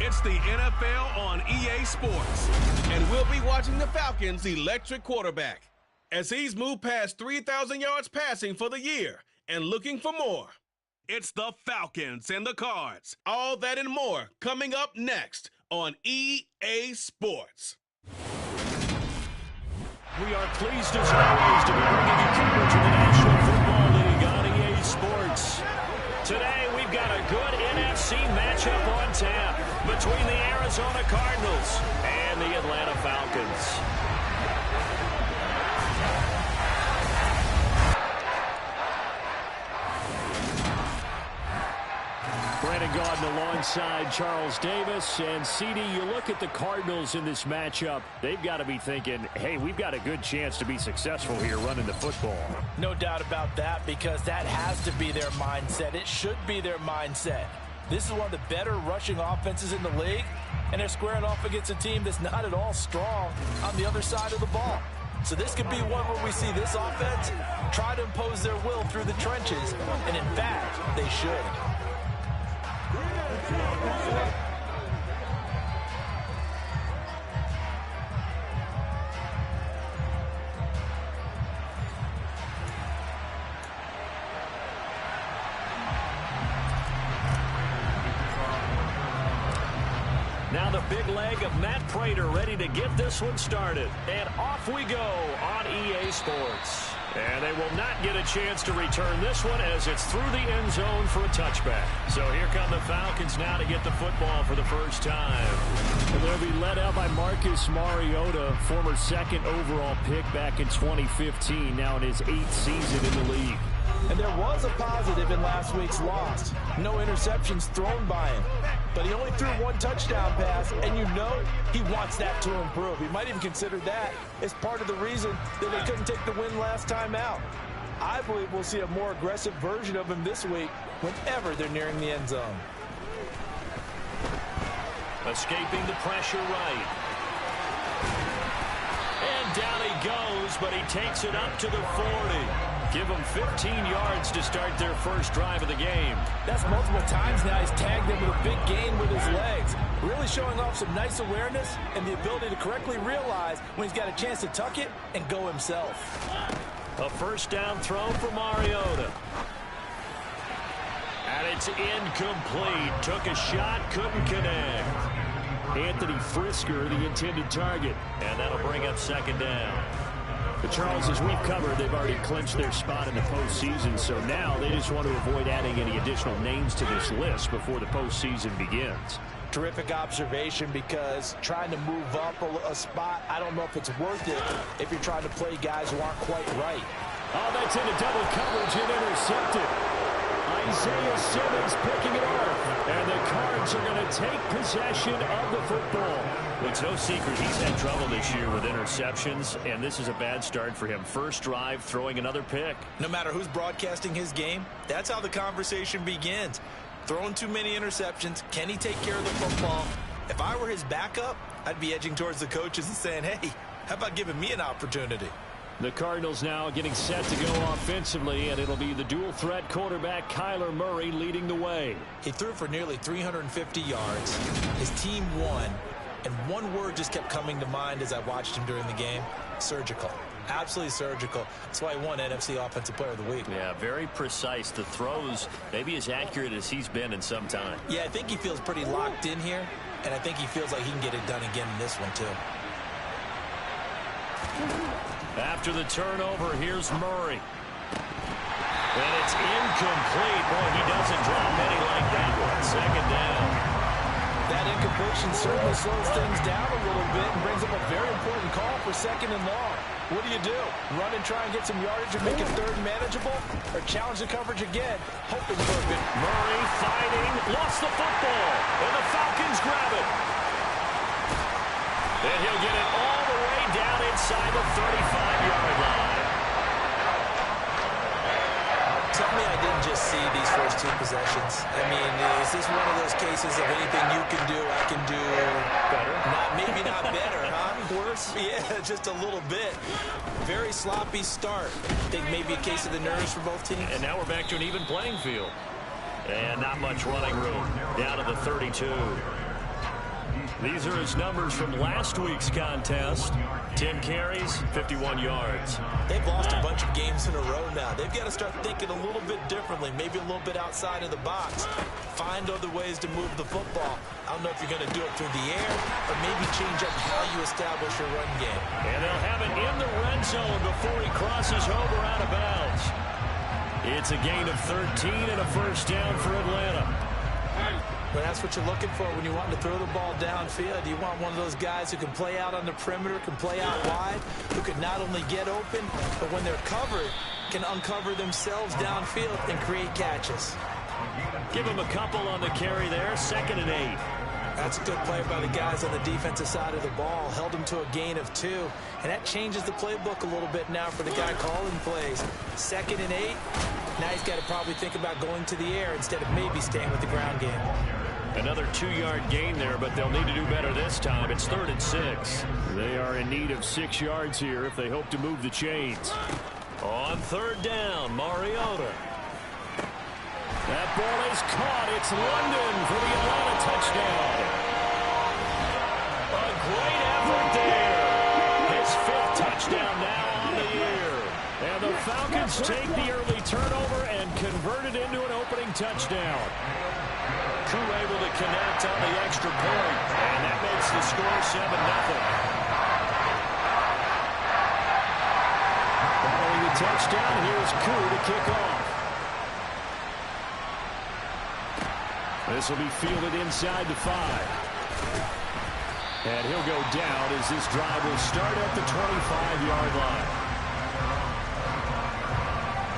It's the NFL on EA Sports. And we'll be watching the Falcons' electric quarterback as he's moved past 3,000 yards passing for the year and looking for more. It's the Falcons and the Cards. All that and more coming up next on EA Sports. We are pleased as always to be bringing you coverage of the National Football League on EA Sports. Today we've got a good NFC matchup on tap between the Arizona Cardinals and the Atlanta Falcons. Brandon Gaudin alongside Charles Davis. And CD, you look at the Cardinals in this matchup, they've got to be thinking, hey, we've got a good chance to be successful here running the football. No doubt about that, because that has to be their mindset. It should be their mindset. This is one of the better rushing offenses in the league, and they're squaring off against a team that's not at all strong on the other side of the ball. So this could be one where we see this offense try to impose their will through the trenches, and in fact, they should. Now the big leg of Matt Prater ready to get this one started. And off we go on EA Sports. And they will not get a chance to return this one as it's through the end zone for a touchback. So here come the Falcons now to get the football for the first time. And they'll be led out by Marcus Mariota, former second overall pick back in 2015, now in his 8th season in the league. And there was a positive in last week's loss. No interceptions thrown by him. But he only threw one touchdown pass, and you know he wants that to improve. He might even consider that as part of the reason that they couldn't take the win last time out. I believe we'll see a more aggressive version of him this week whenever they're nearing the end zone. Escaping the pressure right. And down he goes, but he takes it up to the 40. Give them 15 yards to start their first drive of the game. That's multiple times now he's tagged them with a big gain with his legs. Really showing off some nice awareness and the ability to correctly realize when he's got a chance to tuck it and go himself. A first down throw for Mariota. And it's incomplete. Took a shot, couldn't connect. Anthony Frisker, the intended target. And that'll bring up second down. But Charles, as we've covered, they've already clinched their spot in the postseason, so now they just want to avoid adding any additional names to this list before the postseason begins. Terrific observation, because trying to move up a spot, I don't know if it's worth it if you're trying to play guys who aren't quite right. Oh, that's into double coverage and intercepted. Isaiah Simmons picking it off. And the Cards are going to take possession of the football. It's no secret he's had trouble this year with interceptions, and this is a bad start for him. First drive, throwing another pick. No matter who's broadcasting his game, that's how the conversation begins. Throwing too many interceptions, can he take care of the football? If I were his backup, I'd be edging towards the coaches and saying, hey, how about giving me an opportunity? The Cardinals now getting set to go offensively, and it'll be the dual-threat quarterback Kyler Murray leading the way. He threw for nearly 350 yards. His team won, and one word just kept coming to mind as I watched him during the game: surgical. Absolutely surgical. That's why he won NFC Offensive Player of the Week. Yeah, very precise. The throws maybe as accurate as he's been in some time. Yeah, I think he feels pretty locked in here, and I think he feels like he can get it done again in this one, too. After the turnover, here's Murray. And it's incomplete. Boy, he doesn't drop many like that one. Second down. That incompletion certainly slows things down a little bit and brings up a very important call for second and long. What do? Run and try and get some yardage and make it third manageable? Or challenge the coverage again, hoping for a good... Murray fighting, lost the football, and the Falcons grab it. And he'll get it all the way down inside the 35-yard line. Tell me I didn't just see these first two possessions. I mean, is this one of those cases of anything you can do, I can do better? Maybe not better, huh? Worse? Yeah, just a little bit. Very sloppy start. Think maybe a case of the nerves for both teams. And now we're back to an even playing field. And not much running room. Down to the 32. These are his numbers from last week's contest. 10 carries, 51 yards. They've lost a bunch of games in a row now. They've got to start thinking a little bit differently, maybe a little bit outside of the box. Find other ways to move the football. I don't know if you're going to do it through the air or maybe change up how you establish your run game. And they'll have it in the red zone before he crosses over out of bounds. It's a gain of 13 and a first down for Atlanta. Well, that's what you're looking for when you want to throw the ball downfield. You want one of those guys who can play out on the perimeter, can play out wide, who can not only get open, but when they're covered, can uncover themselves downfield and create catches. Give him a couple on the carry there, 2nd and 8. That's a good play by the guys on the defensive side of the ball. Held him to a gain of 2. And that changes the playbook a little bit now for the guy calling plays. 2nd and 8. Now he's got to probably think about going to the air instead of maybe staying with the ground game. Another 2-yard gain there, but they'll need to do better this time. It's 3rd and 6. They are in need of 6 yards here if they hope to move the chains. On 3rd down, Mariota. That ball is caught. It's London for the Atlanta touchdown. A great effort there. His 5th touchdown now on the year. And the Falcons take the early turnover and convert it into an opening touchdown. Crew able to connect on the extra point. And that makes the score 7-0. Following the touchdown, here's Crew to kick off. This will be fielded inside the 5. And he'll go down as this drive will start at the 25-yard line.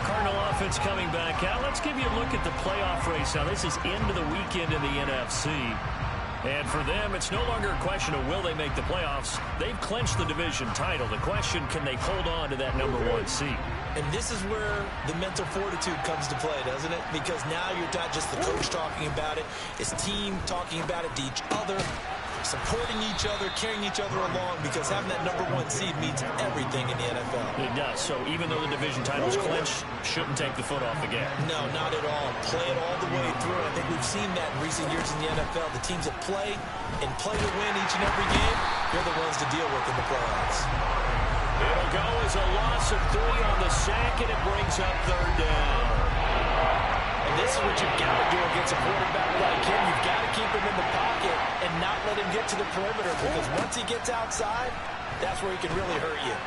Cardinal offense coming back out. Let's give you a look at the playoff race. Now, this is into the weekend in the NFC. And for them, it's no longer a question of will they make the playoffs. They've clinched the division title. The question, can they hold on to that #1 seed? And this is where the mental fortitude comes to play, doesn't it? Because now you're not just the coach talking about it. It's team talking about it to each other, supporting each other, carrying each other along, because having that #1 seed means everything in the NFL. It does. So even though the division title's clinched, shouldn't take the foot off the gas. No, not at all. Play it all the way through. I think we've seen that in recent years in the NFL. The teams that play and play to win each and every game, they're the ones to deal with in the playoffs. It'll go as a loss of 3 on the sack, and it brings up 3rd down. And this is what you've got to do against a quarterback like him. You've got to keep him in the pocket and not let him get to the perimeter, because once he gets outside, that's where he can really hurt you.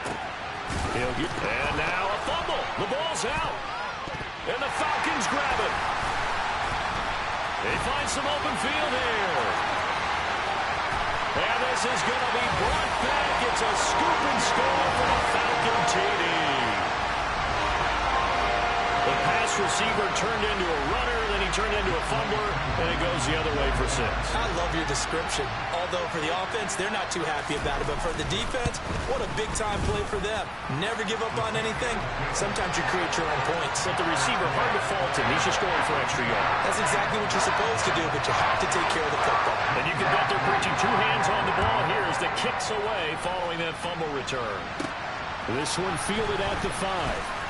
And now a fumble. The ball's out. And the Falcons grab it. They find some open field here. And this is going to be brought back. It's a scoop and score for the Falcon TD. The pass receiver turned into a runner, then he turned into a fumbler, and it goes the other way for 6. I love your description. Although for the offense, they're not too happy about it. But for the defense, what a big-time play for them. Never give up on anything. Sometimes you create your own points. But the receiver, hard to fault him. He's just going for extra yards. That's exactly what you're supposed to do, but you have to take care of the football. And you can bet they're preaching 2 hands on the ball here as the kick's away following that fumble return. This one fielded at the 5.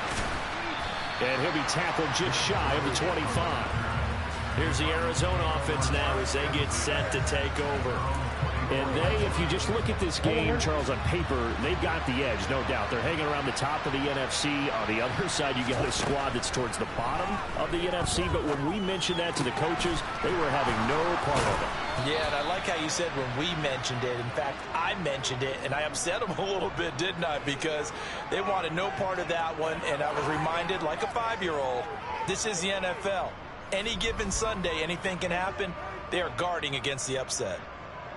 And he'll be tackled just shy of the 25. Here's the Arizona offense now as they get set to take over. And they, if you just look at this game, Charles, on paper, they've got the edge, no doubt. They're hanging around the top of the NFC. On the other side, you got a squad that's towards the bottom of the NFC. But when we mentioned that to the coaches, they were having no part of it. Yeah, and I like how you said when we mentioned it. In fact, I mentioned it, and I upset them a little bit, didn't I? Because they wanted no part of that one, and I was reminded, like a 5-year-old, this is the NFL. Any given Sunday, anything can happen. They are guarding against the upset.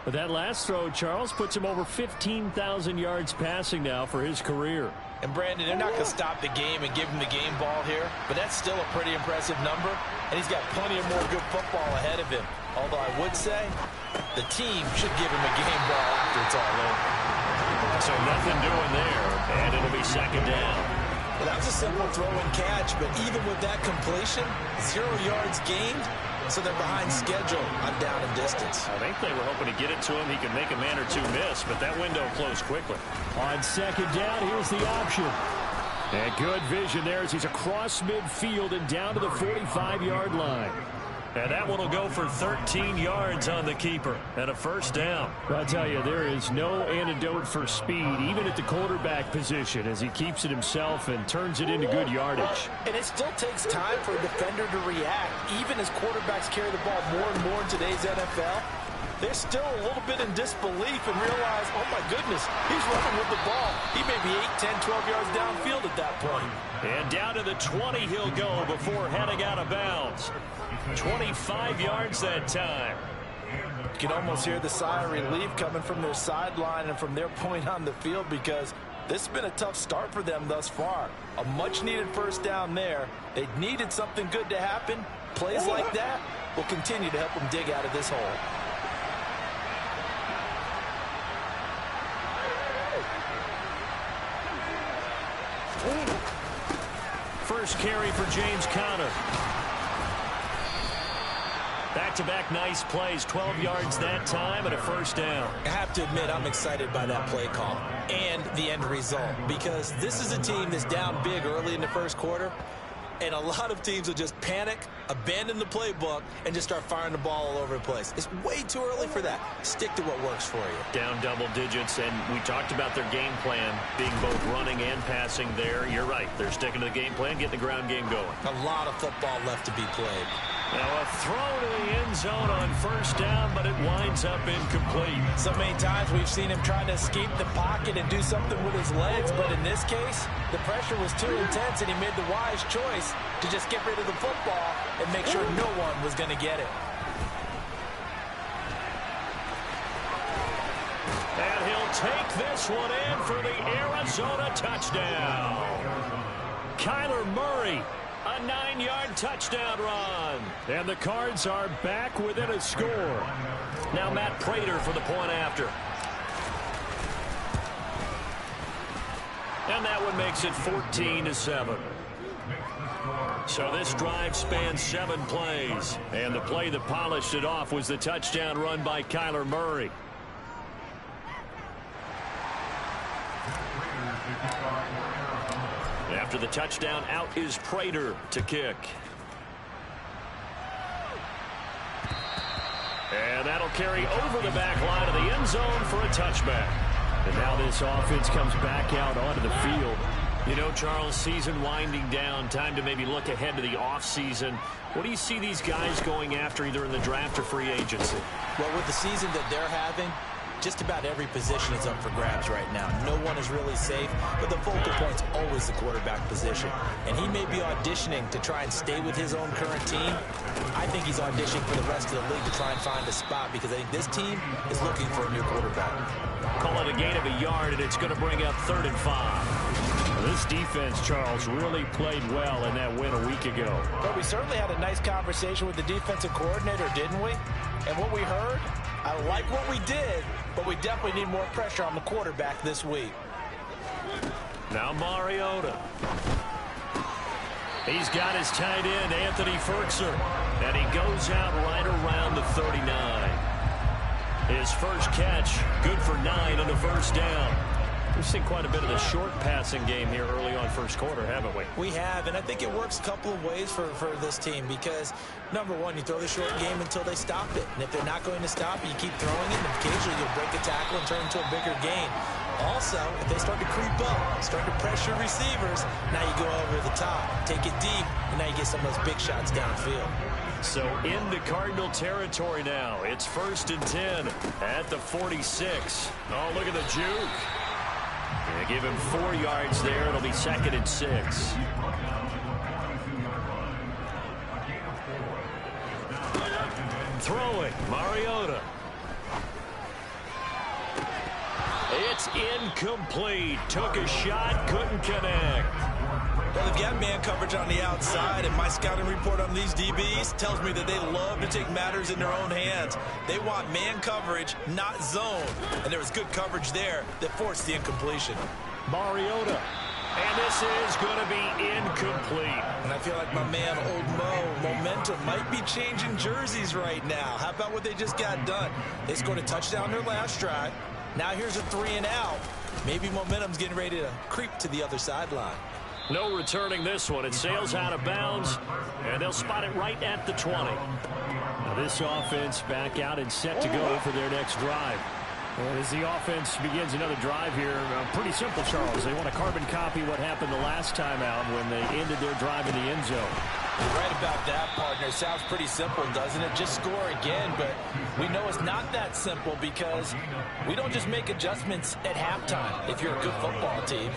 But that last throw, Charles, puts him over 15,000 yards passing now for his career. And, Brandon, they're not going to stop the game and give him the game ball here, but that's still a pretty impressive number, and he's got plenty of more good football ahead of him. Although I would say the team should give him a game ball after it's all over. So nothing doing there, and it'll be 2nd down. Well, that was a simple throw and catch, but even with that completion, 0 yards gained, so they're behind schedule on down and distance. I think they were hoping to get it to him. He could make a man or two miss, but that window closed quickly. On 2nd down, here's the option. And good vision there as he's across midfield and down to the 45-yard line. And that one will go for 13 yards on the keeper and a first down. I'll tell you, there is no antidote for speed, even at the quarterback position, as he keeps it himself and turns it into good yardage. And it still takes time for a defender to react. Even as quarterbacks carry the ball more and more in today's NFL, they're still a little bit in disbelief and realize, oh my goodness, he's running with the ball. He may be 8, 10, 12 yards downfield at that point. And down to the 20 he'll go before heading out of bounds. 25 yards that time. You can almost hear the sigh of relief coming from their sideline and from their point on the field, because this has been a tough start for them thus far. A much-needed first down there. They needed something good to happen. Plays like that will continue to help them dig out of this hole. First carry for James Conner. Back-to-back nice plays, 12 yards that time and a first down. I have to admit, I'm excited by that play call and the end result, because this is a team that's down big early in the first quarter, and a lot of teams will just panic, abandon the playbook, and just start firing the ball all over the place. It's way too early for that. Stick to what works for you. Down double digits, and we talked about their game plan being both running and passing there. You're right. They're sticking to the game plan, getting the ground game going. A lot of football left to be played. Now a throw to the end zone on first down, but it winds up incomplete. So many times we've seen him try to escape the pocket and do something with his legs, but in this case, the pressure was too intense, and he made the wise choice to just get rid of the football and make sure no one was going to get it. And he'll take this one in for the Arizona touchdown. Kyler Murray, a 9-yard touchdown run. And the Cards are back within a score. Now Matt Prater for the point after. And that one makes it 14-7. So this drive spans 7 plays. And the play that polished it off was the touchdown run by Kyler Murray. After the touchdown, out is Prater to kick. And that'll carry over the back line of the end zone for a touchback. And now this offense comes back out onto the field. You know, Charles, season winding down, time to maybe look ahead to the offseason. What do you see these guys going after, either in the draft or free agency? Well, with the season that they're having, just about every position is up for grabs right now. No one is really safe, but the focal point's always the quarterback position. And he may be auditioning to try and stay with his own current team. I think he's auditioning for the rest of the league to try and find a spot, because I think this team is looking for a new quarterback. Call it a gain of a yard, and it's going to bring up 3rd and 5. This defense, Charles, really played well in that win a week ago. But we certainly had a nice conversation with the defensive coordinator, didn't we? And what we heard, I like what we did, but we definitely need more pressure on the quarterback this week. Now Mariota. He's got his tight end, Anthony Ferkser, and he goes out right around the 39. His first catch, good for 9 on the first down. We've seen quite a bit of the short passing game here early on first quarter, haven't we? We have, and I think it works a couple of ways for this team, because, number one, you throw the short game until they stop it. And if they're not going to stop it, you keep throwing it, and occasionally you'll break a tackle and turn it into a bigger gain. Also, if they start to creep up, start to pressure receivers, now you go over the top, take it deep, and now you get some of those big shots downfield. So into Cardinal territory now. It's 1st and 10 at the 46. Oh, look at the juke. They give him 4 yards there. It'll be 2nd and 6. Throwing, Mariota. It's incomplete. Took a shot, couldn't connect. Well, they've got man coverage on the outside, and my scouting report on these DBs tells me that they love to take matters in their own hands. They want man coverage, not zone. And there was good coverage there that forced the incompletion. Mariota. And this is going to be incomplete. And I feel like my man, Old Mo, momentum might be changing jerseys right now. How about what they just got done? They scored a touchdown their last drive. Now here's a 3-and-out. Maybe momentum's getting ready to creep to the other sideline. No returning this one. It sails out of bounds, And they'll spot it right at the 20. Now this offense back out and set to go for their next drive. And as the offense begins another drive here, pretty simple, Charles. They want to carbon copy what happened the last time out when they ended their drive in the end zone. You're right about that, partner. Sounds pretty simple, doesn't it? Just score again, but we know it's not that simple because we don't just make adjustments at halftime if you're a good football team.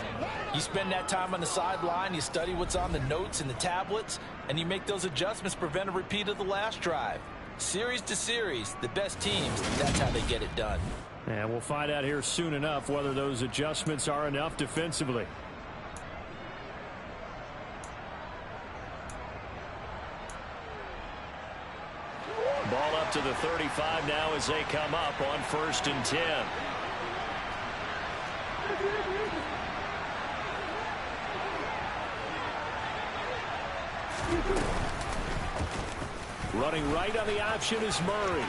You spend that time on the sideline, you study what's on the notes and the tablets, and you make those adjustments to prevent a repeat of the last drive. Series to series, the best teams, that's how they get it done. And we'll find out here soon enough whether those adjustments are enough defensively. Ball up to the 35 now as they come up on 1st and 10. Running right on the option is Murray.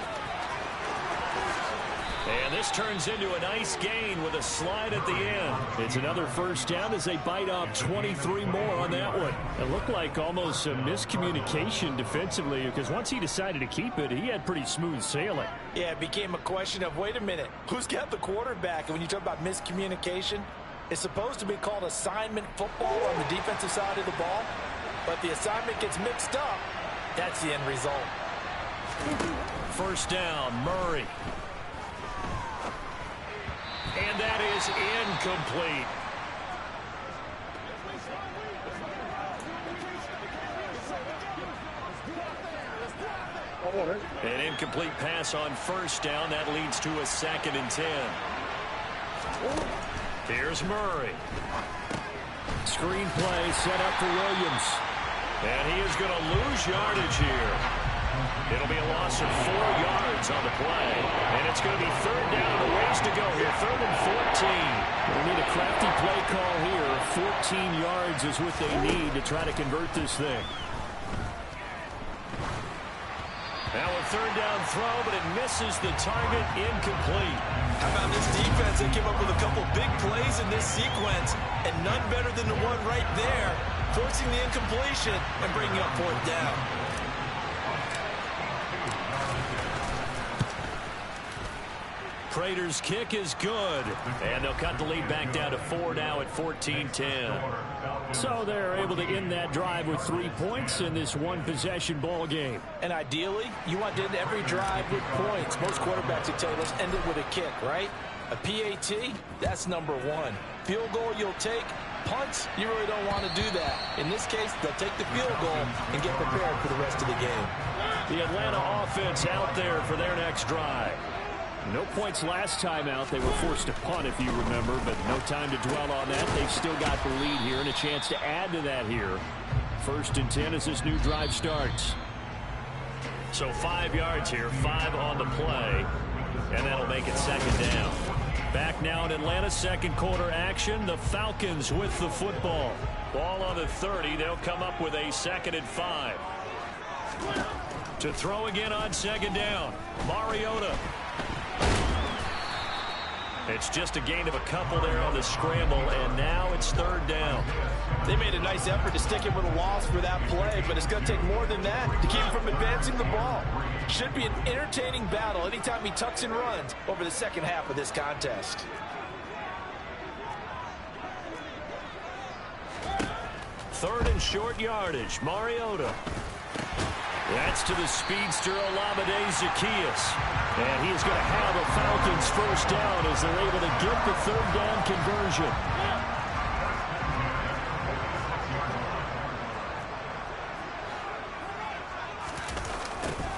And this turns into a nice gain with a slide at the end. It's another first down as they bite off 23 more on that one. It looked like almost a miscommunication defensively because once he decided to keep it, he had pretty smooth sailing. Yeah, it became a question of, wait a minute, who's got the quarterback? And when you talk about miscommunication, it's supposed to be called assignment football on the defensive side of the ball. But the assignment gets mixed up. That's the end result. First down, Murray. And that is incomplete. An incomplete pass on first down. That leads to a 2nd and 10. Here's Murray. Screen play set up for Williams. And he is going to lose yardage here. It'll be a loss of 4 yards on the play. And it's going to be 3rd down and a ways to go here. 3rd and 14. They need a crafty play call here. 14 yards is what they need to try to convert this thing. Now a 3rd down throw, but it misses the target. Incomplete. How about this defense? They came up with a couple big plays in this sequence, and none better than the one right there, forcing the incompletion and bringing up 4th down. Prater's kick is good. And they'll cut the lead back down to 4 now at 14-10. So they're able to end that drive with 3 points in this one-possession ball game. And ideally, you want to end every drive with points. Most quarterbacks would tell you, let's end it with a kick, right? A PAT, that's number 1. Field goal you'll take. Punts, you really don't want to do that. In this case, they'll take the field goal and get prepared for the rest of the game. The Atlanta offense out there for their next drive. No points last time out. They were forced to punt, if you remember, but no time to dwell on that. They've still got the lead here and a chance to add to that here. 1st and 10 as this new drive starts. So 5 yards here, 5 on the play, and that'll make it 2nd down. Back now in Atlanta, 2nd quarter action. The Falcons with the football. Ball on the 30. They'll come up with a 2nd and 5. To throw again on 2nd down. Mariota. It's just a gain of a couple there on the scramble, and now it's 3rd down. They made a nice effort to stick him with a loss for that play, but it's going to take more than that to keep him from advancing the ball. Should be an entertaining battle anytime he tucks and runs over the second half of this contest. Third and short yardage, Mariota. That's to the speedster Olamide Zaccheaus. And he's going to have a Falcons first down as they're able to get the 3rd down conversion.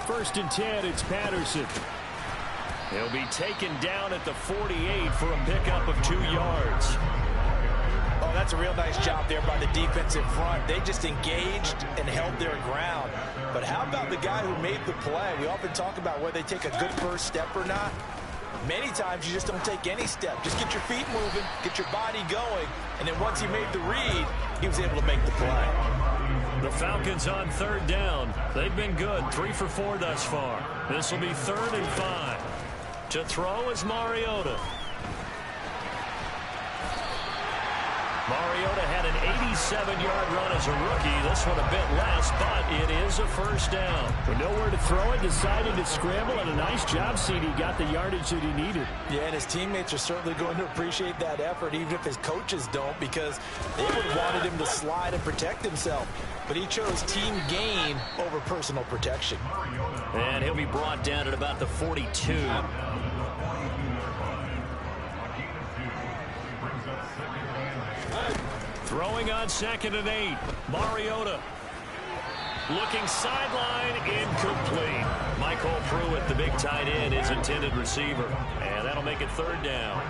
First and 10, it's Patterson. He'll be taken down at the 48 for a pickup of 2 yards. Oh, that's a real nice job there by the defensive front. They just engaged and held their ground. But how about the guy who made the play? We often talk about whether they take a good first step or not. Many times you just don't take any step. Just get your feet moving, get your body going, and then once he made the read, he was able to make the play. The Falcons on 3rd down. They've been good, 3 for 4 thus far. This will be 3rd and 5. To throw is Mariota. Mariota had an 87-yard run as a rookie. This one a bit less, but it a first down. With nowhere to throw it, decided to scramble, and a nice job, CD. Got the yardage that he needed. Yeah, and his teammates are certainly going to appreciate that effort, even if his coaches don't, because they would have wanted him to slide and protect himself. But he chose team gain over personal protection. And he'll be brought down at about the 42. Throwing on 2nd and 8. Mariota. Looking sideline, incomplete. Michael Pruitt, the big tight end, his intended receiver. And that'll make it 3rd down.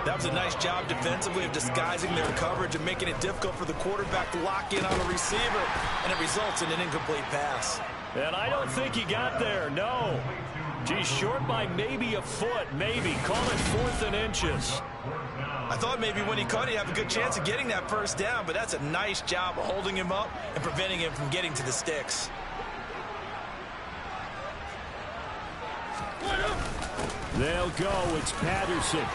That was a nice job defensively of disguising their coverage and making it difficult for the quarterback to lock in on the receiver. And it results in an incomplete pass. And I don't think he got there, no. He's short by maybe a foot, maybe. Call it 4th and inches. I thought maybe when he caught, he'd have a good chance of getting that first down, but that's a nice job of holding him up and preventing him from getting to the sticks. They'll go. It's Patterson.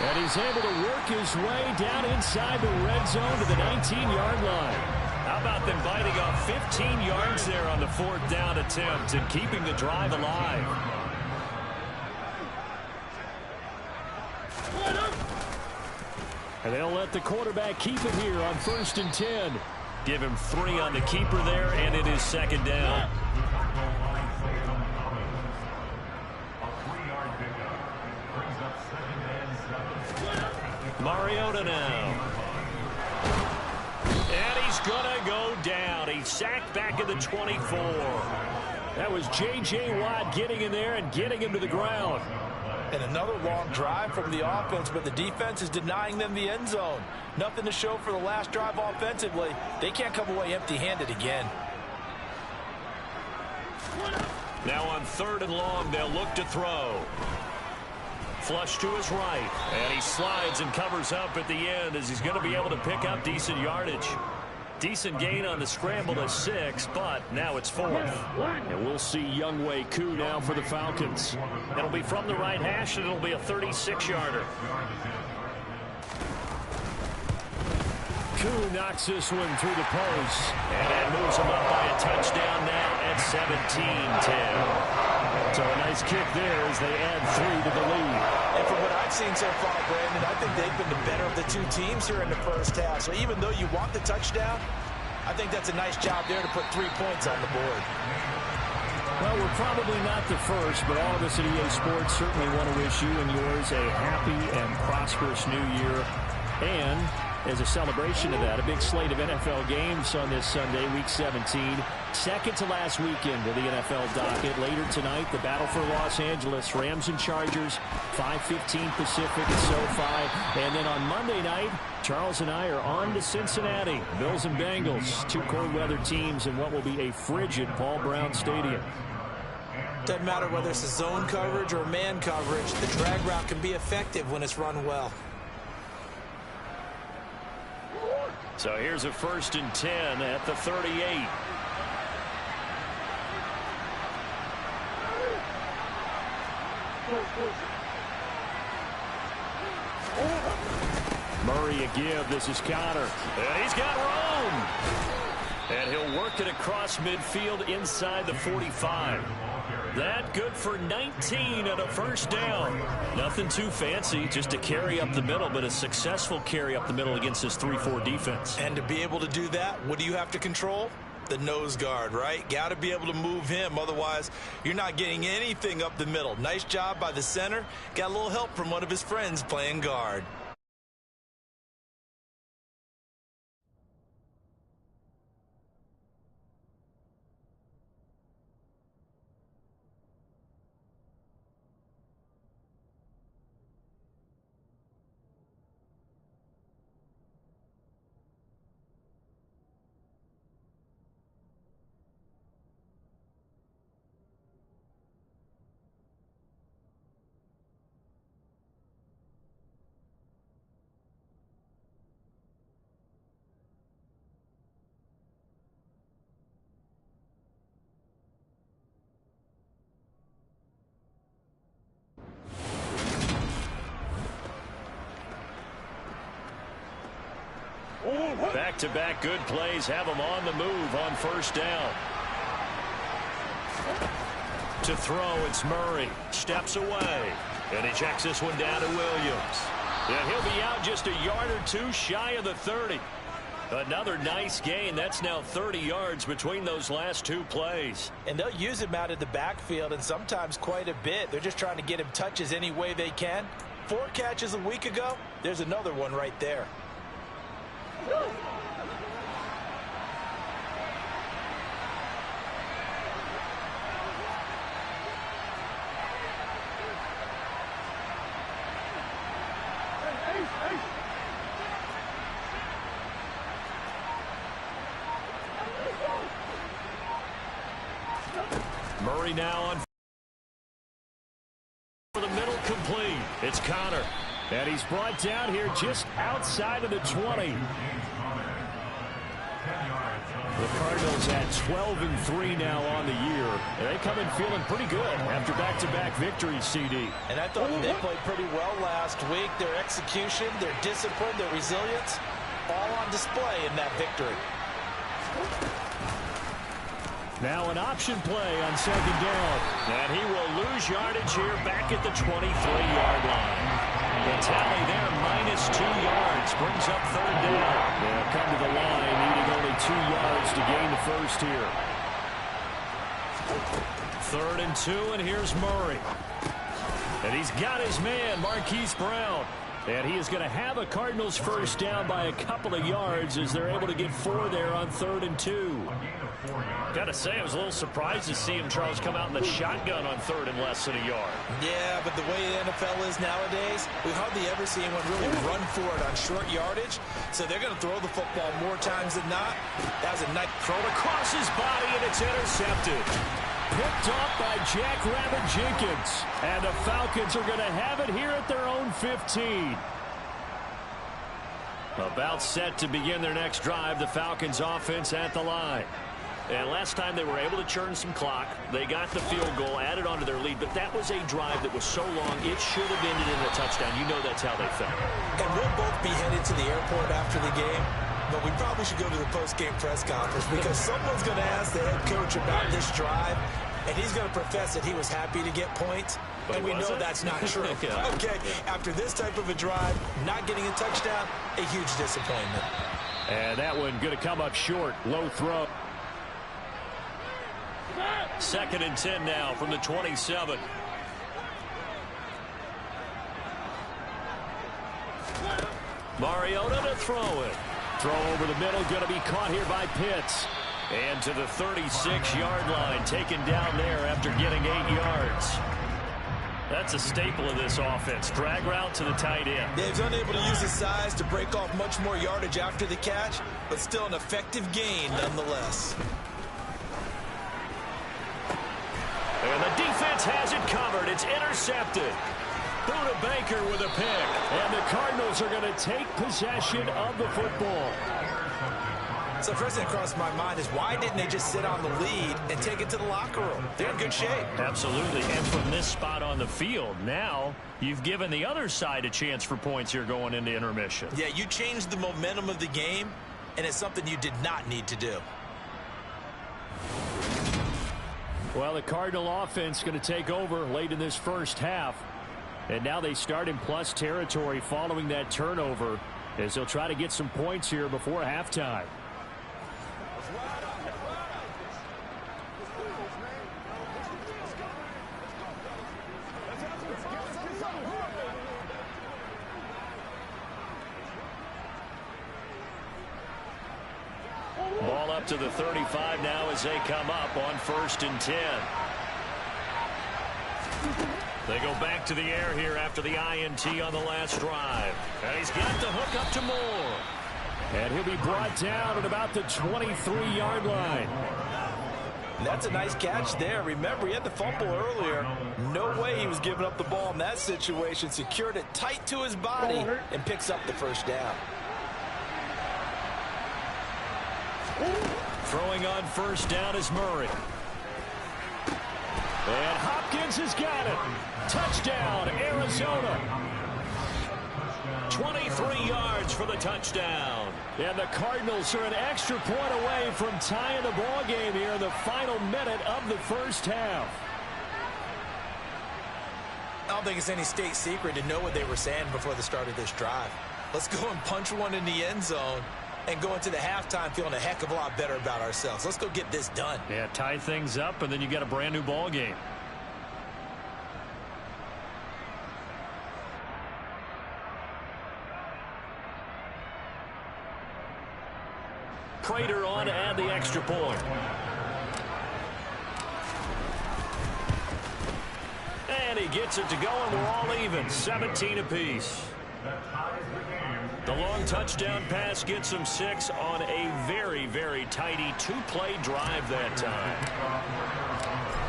And he's able to work his way down inside the red zone to the 19-yard line. How about them biting off 15 yards there on the 4th down attempt and keeping the drive alive? And they'll let the quarterback keep it here on 1st and 10. Give him 3 on the keeper there, and it is 2nd down. Mariota now. And he's going to go down. He's sacked back at the 24. That was J.J. Watt getting in there and getting him to the ground. And another long drive from the offense, but the defense is denying them the end zone. Nothing to show for the last drive offensively. They can't come away empty-handed again. Now on 3rd and long, they'll look to throw. Flush to his right, and he slides and covers up at the end as he's going to be able to pick up decent yardage. Decent gain on the scramble to 6, but now it's 4th. And we'll see Younghoe Koo now for the Falcons. It'll be from the right hash, and it'll be a 36-yarder. Koo knocks this one through the post. And that moves him up by a touchdown now at 17-10. So a nice kick there as they add 3 to the lead. And from what I've seen so far, Brandon, I think they've been the better of the two teams here in the first half. So even though you want the touchdown, I think that's a nice job there to put 3 points on the board. Well, we're probably not the first, but all of us at EA Sports certainly want to wish you and yours a happy and prosperous new year. And as a celebration of that, a big slate of NFL games on this Sunday, Week 17. Second to last weekend of the NFL docket. Later tonight, the battle for Los Angeles, Rams and Chargers, 5:15 Pacific at SoFi. And then on Monday night, Charles and I are on to Cincinnati. Bills and Bengals, 2 cold weather teams in what will be a frigid Paul Brown Stadium. Doesn't matter whether it's a zone coverage or man coverage, the drag route can be effective when it's run well. So here's a 1st and 10 at the 38. Murray a give. This is Connor. And he's got room. And he'll work it across midfield inside the 45. That good for 19 and a 1st down. Nothing too fancy, just a carry up the middle, but a successful carry up the middle against this 3-4 defense. And to be able to do that, what do you have to control? The nose guard, right? Got to be able to move him. Otherwise, you're not getting anything up the middle. Nice job by the center. Got a little help from one of his friends playing guard. Back-to-back good plays have them on the move on 1st down. To throw, it's Murray. Steps away. And he checks this one down to Williams. And he'll be out just a yard or two shy of the 30. Another nice gain. That's now 30 yards between those last two plays. And they'll use him out in the backfield, and sometimes quite a bit. They're just trying to get him touches any way they can. 4 catches a week ago. There's another one right there. Murray now on for the middle, complete. It's Connor. And he's brought down here just outside of the 20. The Cardinals at 12-3 now on the year. They come in feeling pretty good after back-to-back victories, CD. And I thought they played pretty well last week. Their execution, their discipline, their resilience, all on display in that victory. Now an option play on second down. And he will lose yardage here back at the 23-yard line. The tally there, -2 yards, brings up third down. They'll come to the line, needing only 2 yards to gain the first here. 3rd and 2, and here's Murray. And he's got his man, Marquise Brown. And he is going to have a Cardinals first down by a couple of yards as they're able to get 4 there on 3rd and 2. Gotta say, I was a little surprised to see him, Charles, come out in the shotgun on 3rd and less than a yard. Yeah, but the way the NFL is nowadays, we hardly ever see anyone really run for it on short yardage. So they're going to throw the football more times than not. That was a nice throw across his body, and it's intercepted. Picked off by Jackrabbit Jenkins. And the Falcons are going to have it here at their own 15. About set to begin their next drive, the Falcons offense at the line. And last time they were able to churn some clock. They got the field goal, added onto their lead, but that was a drive that was so long, it should have ended in a touchdown. You know that's how they felt. And we'll both be headed to the airport after the game, but we probably should go to the post-game press conference because someone's going to ask the head coach about this drive, and he's going to profess that he was happy to get points. And we know that's not true. Okay, after this type of a drive, not getting a touchdown, a huge disappointment. And that one going to come up short, low throw. 2nd and 10 now from the 27. Mariota to throw it. Throw over the middle, going to be caught here by Pitts. And to the 36-yard line, taken down there after getting 8 yards. That's a staple of this offense. Drag route to the tight end. Dave's unable to use his size to break off much more yardage after the catch, but still an effective gain nonetheless. And the defense has it covered. It's intercepted. Buda Baker with a pick. And the Cardinals are going to take possession of the football. So first thing that crossed my mind is why didn't they just sit on the lead and take it to the locker room? They're in good shape. Absolutely. And from this spot on the field, now you've given the other side a chance for points here going into intermission. Yeah, you changed the momentum of the game, and it's something you did not need to do. Well, the Cardinal offense going to take over late in this first half. And now they start in plus territory following that turnover as they'll try to get some points here before halftime. Ball up to the 35 now as they come up on 1st and 10. They go back to the air here after the INT on the last drive. And he's got the hook up to Moore. And he'll be brought down at about the 23-yard line. That's a nice catch there. Remember, he had the fumble earlier. No way he was giving up the ball in that situation. Secured it tight to his body and picks up the first down. Throwing on 1st down is Murray. And Hopkins has got it. Touchdown, Arizona. 23 yards for the touchdown. And the Cardinals are an extra point away from tying the ball game here in the final minute. minute of the first half. I don't think it's any state secret to know what they were saying before the start of this drive. Let's go and punch one in the end zone and go into the halftime feeling a heck of a lot better about ourselves. Let's go get this done. Yeah, tie things up, and then you got a brand new ball game. Prater on to add the extra point. And he gets it to go, and we're all even, 17 apiece. The long touchdown pass gets him 6 on a very, very tidy two-play drive that time.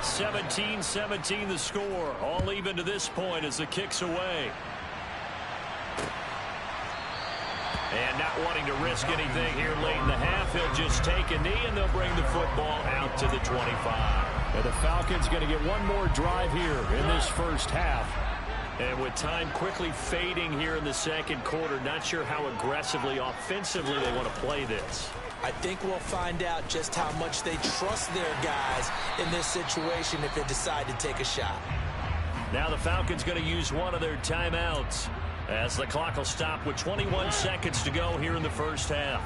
17-17 the score, all even to this point as the kick's away. And not wanting to risk anything here late in the half, he'll just take a knee, and they'll bring the football out to the 25. And the Falcons going to get one more drive here in this first half. And with time quickly fading here in the second quarter, not sure how aggressively, offensively they want to play this. I think we'll find out just how much they trust their guys in this situation if they decide to take a shot. Now the Falcons going to use one of their timeouts as the clock will stop with 21 seconds to go here in the first half.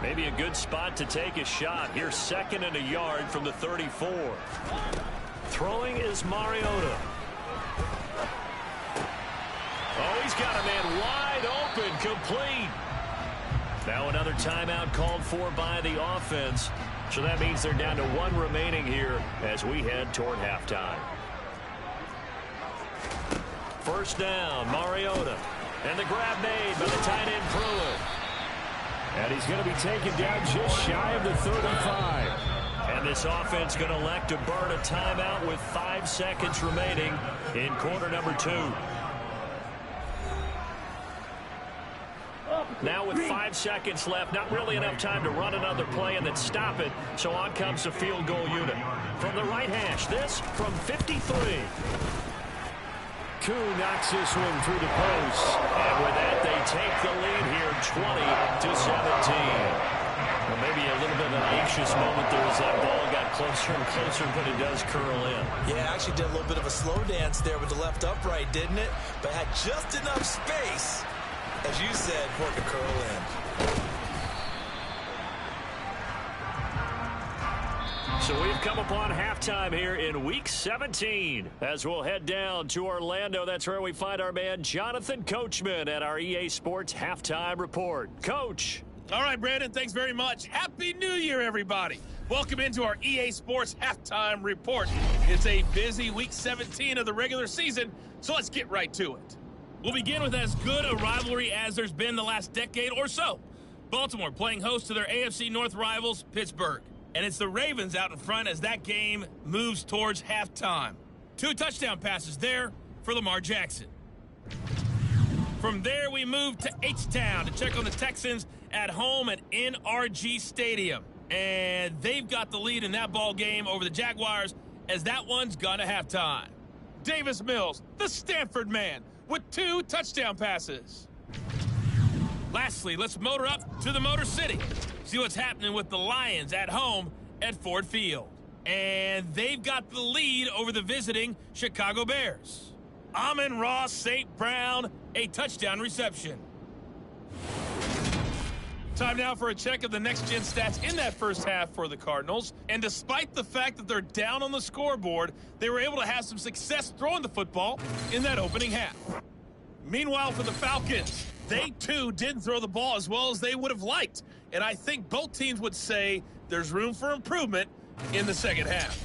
Maybe a good spot to take a shot. Here, 2nd and a yard from the 34. Throwing is Mariota. Oh, he's got a man wide open, complete. Now another timeout called for by the offense. So that means they're down to 1 remaining here as we head toward halftime. First down, Mariota. And the grab made by the tight end Pruitt. And he's going to be taken down just shy of the 35. And this offense going to elect to burn a timeout with 5 seconds remaining in quarter number 2. Now with 5 seconds left, not really enough time to run another play and then stop it. So on comes the field goal unit. From the right hash, this from 53. Koo knocks this one through the post. And with that, they take the lead here, 20-17. Well, maybe a little bit of an anxious moment there as that ball got closer and closer, but it does curl in. Yeah, actually did a little bit of a slow dance there with the left upright, didn't it? But had just enough space, as you said, for it to curl in. So we've come upon halftime here in Week 17. As we'll head down to Orlando, that's where we find our man Jonathan Coachman at our EA Sports Halftime Report. Coach. All right, Brandon, thanks very much. Happy New Year, everybody. Welcome into our EA Sports Halftime Report. It's a busy Week 17 of the regular season, so let's get right to it. We'll begin with as good a rivalry as there's been the last decade or so. Baltimore playing host to their AFC North rivals, Pittsburgh. And it's the Ravens out in front as that game moves towards halftime. 2 touchdown passes there for Lamar Jackson. From there, we move to H-Town to check on the Texans at home at NRG Stadium. And they've got the lead in that ball game over the Jaguars as that one's gone to halftime. Davis Mills, the Stanford man, with 2 touchdown passes. Lastly, let's motor up to the Motor City. See what's happening with the Lions at home at Ford Field. And they've got the lead over the visiting Chicago Bears. Amon-Ra St. Brown, a touchdown reception. Time now for a check of the next-gen stats in that first half for the Cardinals. And despite the fact that they're down on the scoreboard, they were able to have some success throwing the football in that opening half. Meanwhile, for the Falcons, they too didn't throw the ball as well as they would have liked. And I think both teams would say there's room for improvement in the second half.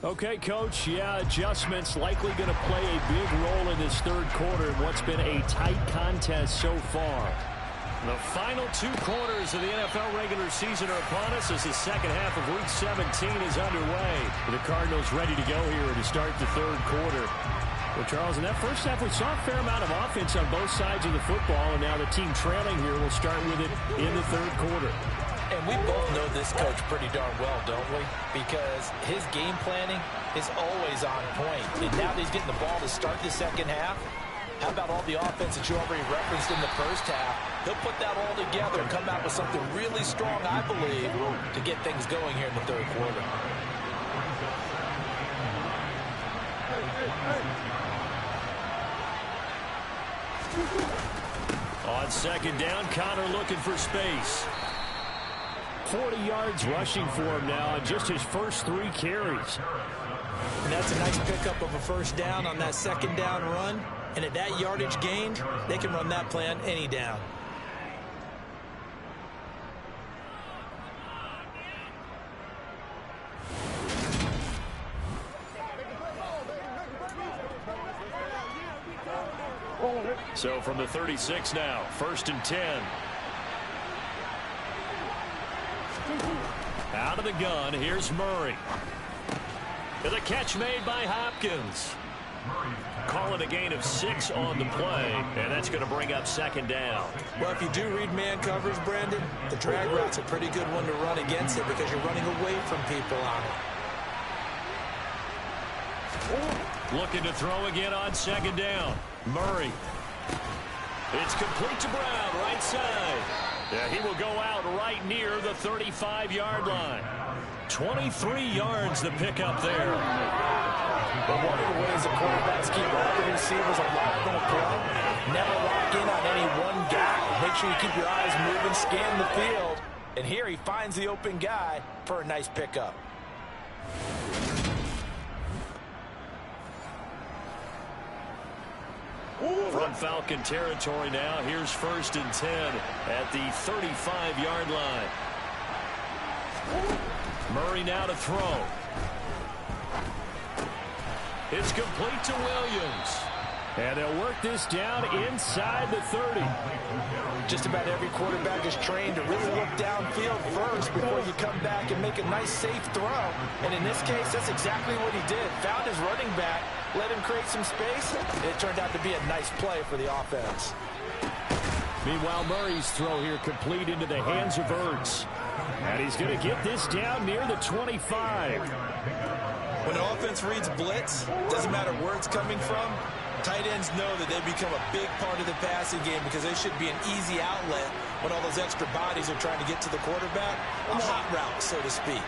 Okay, Coach, yeah, adjustments likely going to play a big role in this third quarter in what's been a tight contest so far. The final 2 quarters of the NFL regular season are upon us as the second half of Week 17 is underway. The Cardinals ready to go here to start the third quarter. Well, Charles, in that first half, we saw a fair amount of offense on both sides of the football, and now the team trailing here will start with it in the third quarter. And we both know this coach pretty darn well, don't we? Because his game planning is always on point. And now that he's getting the ball to start the second half, how about all the offense that you already referenced in the first half? He'll put that all together and come out with something really strong, I believe, to get things going here in the third quarter. On second down, Connor looking for space. 40 yards rushing for him now on just his first 3 carries. And that's a nice pickup of a first down on that second down run. And at that yardage gained, they can run that play on any down. So from the 36 now, 1st and 10. Out of the gun, here's Murray. The catch made by Hopkins. Call it a gain of 6 on the play, and that's going to bring up second down. Well, if you do read man coverage, Brandon, the drag route's a pretty good one to run against it because you're running away from people on it. Looking to throw again on second down. Murray. It's complete to Brown, right side. Yeah, he will go out right near the 35-yard line. 23 yards the pickup there. But one of the ways the quarterbacks keep all the receivers alive in a play, never lock in on any one guy. Make sure you keep your eyes moving, scan the field. And here he finds the open guy for a nice pickup. From Falcon territory now, here's 1st and 10 at the 35-yard line. Murray now to throw. It's complete to Williams. And they'll work this down inside the 30. Just about every quarterback is trained to really look downfield first before you come back and make a nice, safe throw. And in this case, that's exactly what he did. Found his running back, let him create some space, and it turned out to be a nice play for the offense. Meanwhile, Murray's throw here complete into the hands of Ertz. And he's going to get this down near the 25. When an offense reads blitz, doesn't matter where it's coming from, tight ends know that they become a big part of the passing game because they should be an easy outlet when all those extra bodies are trying to get to the quarterback. A hot route, so to speak.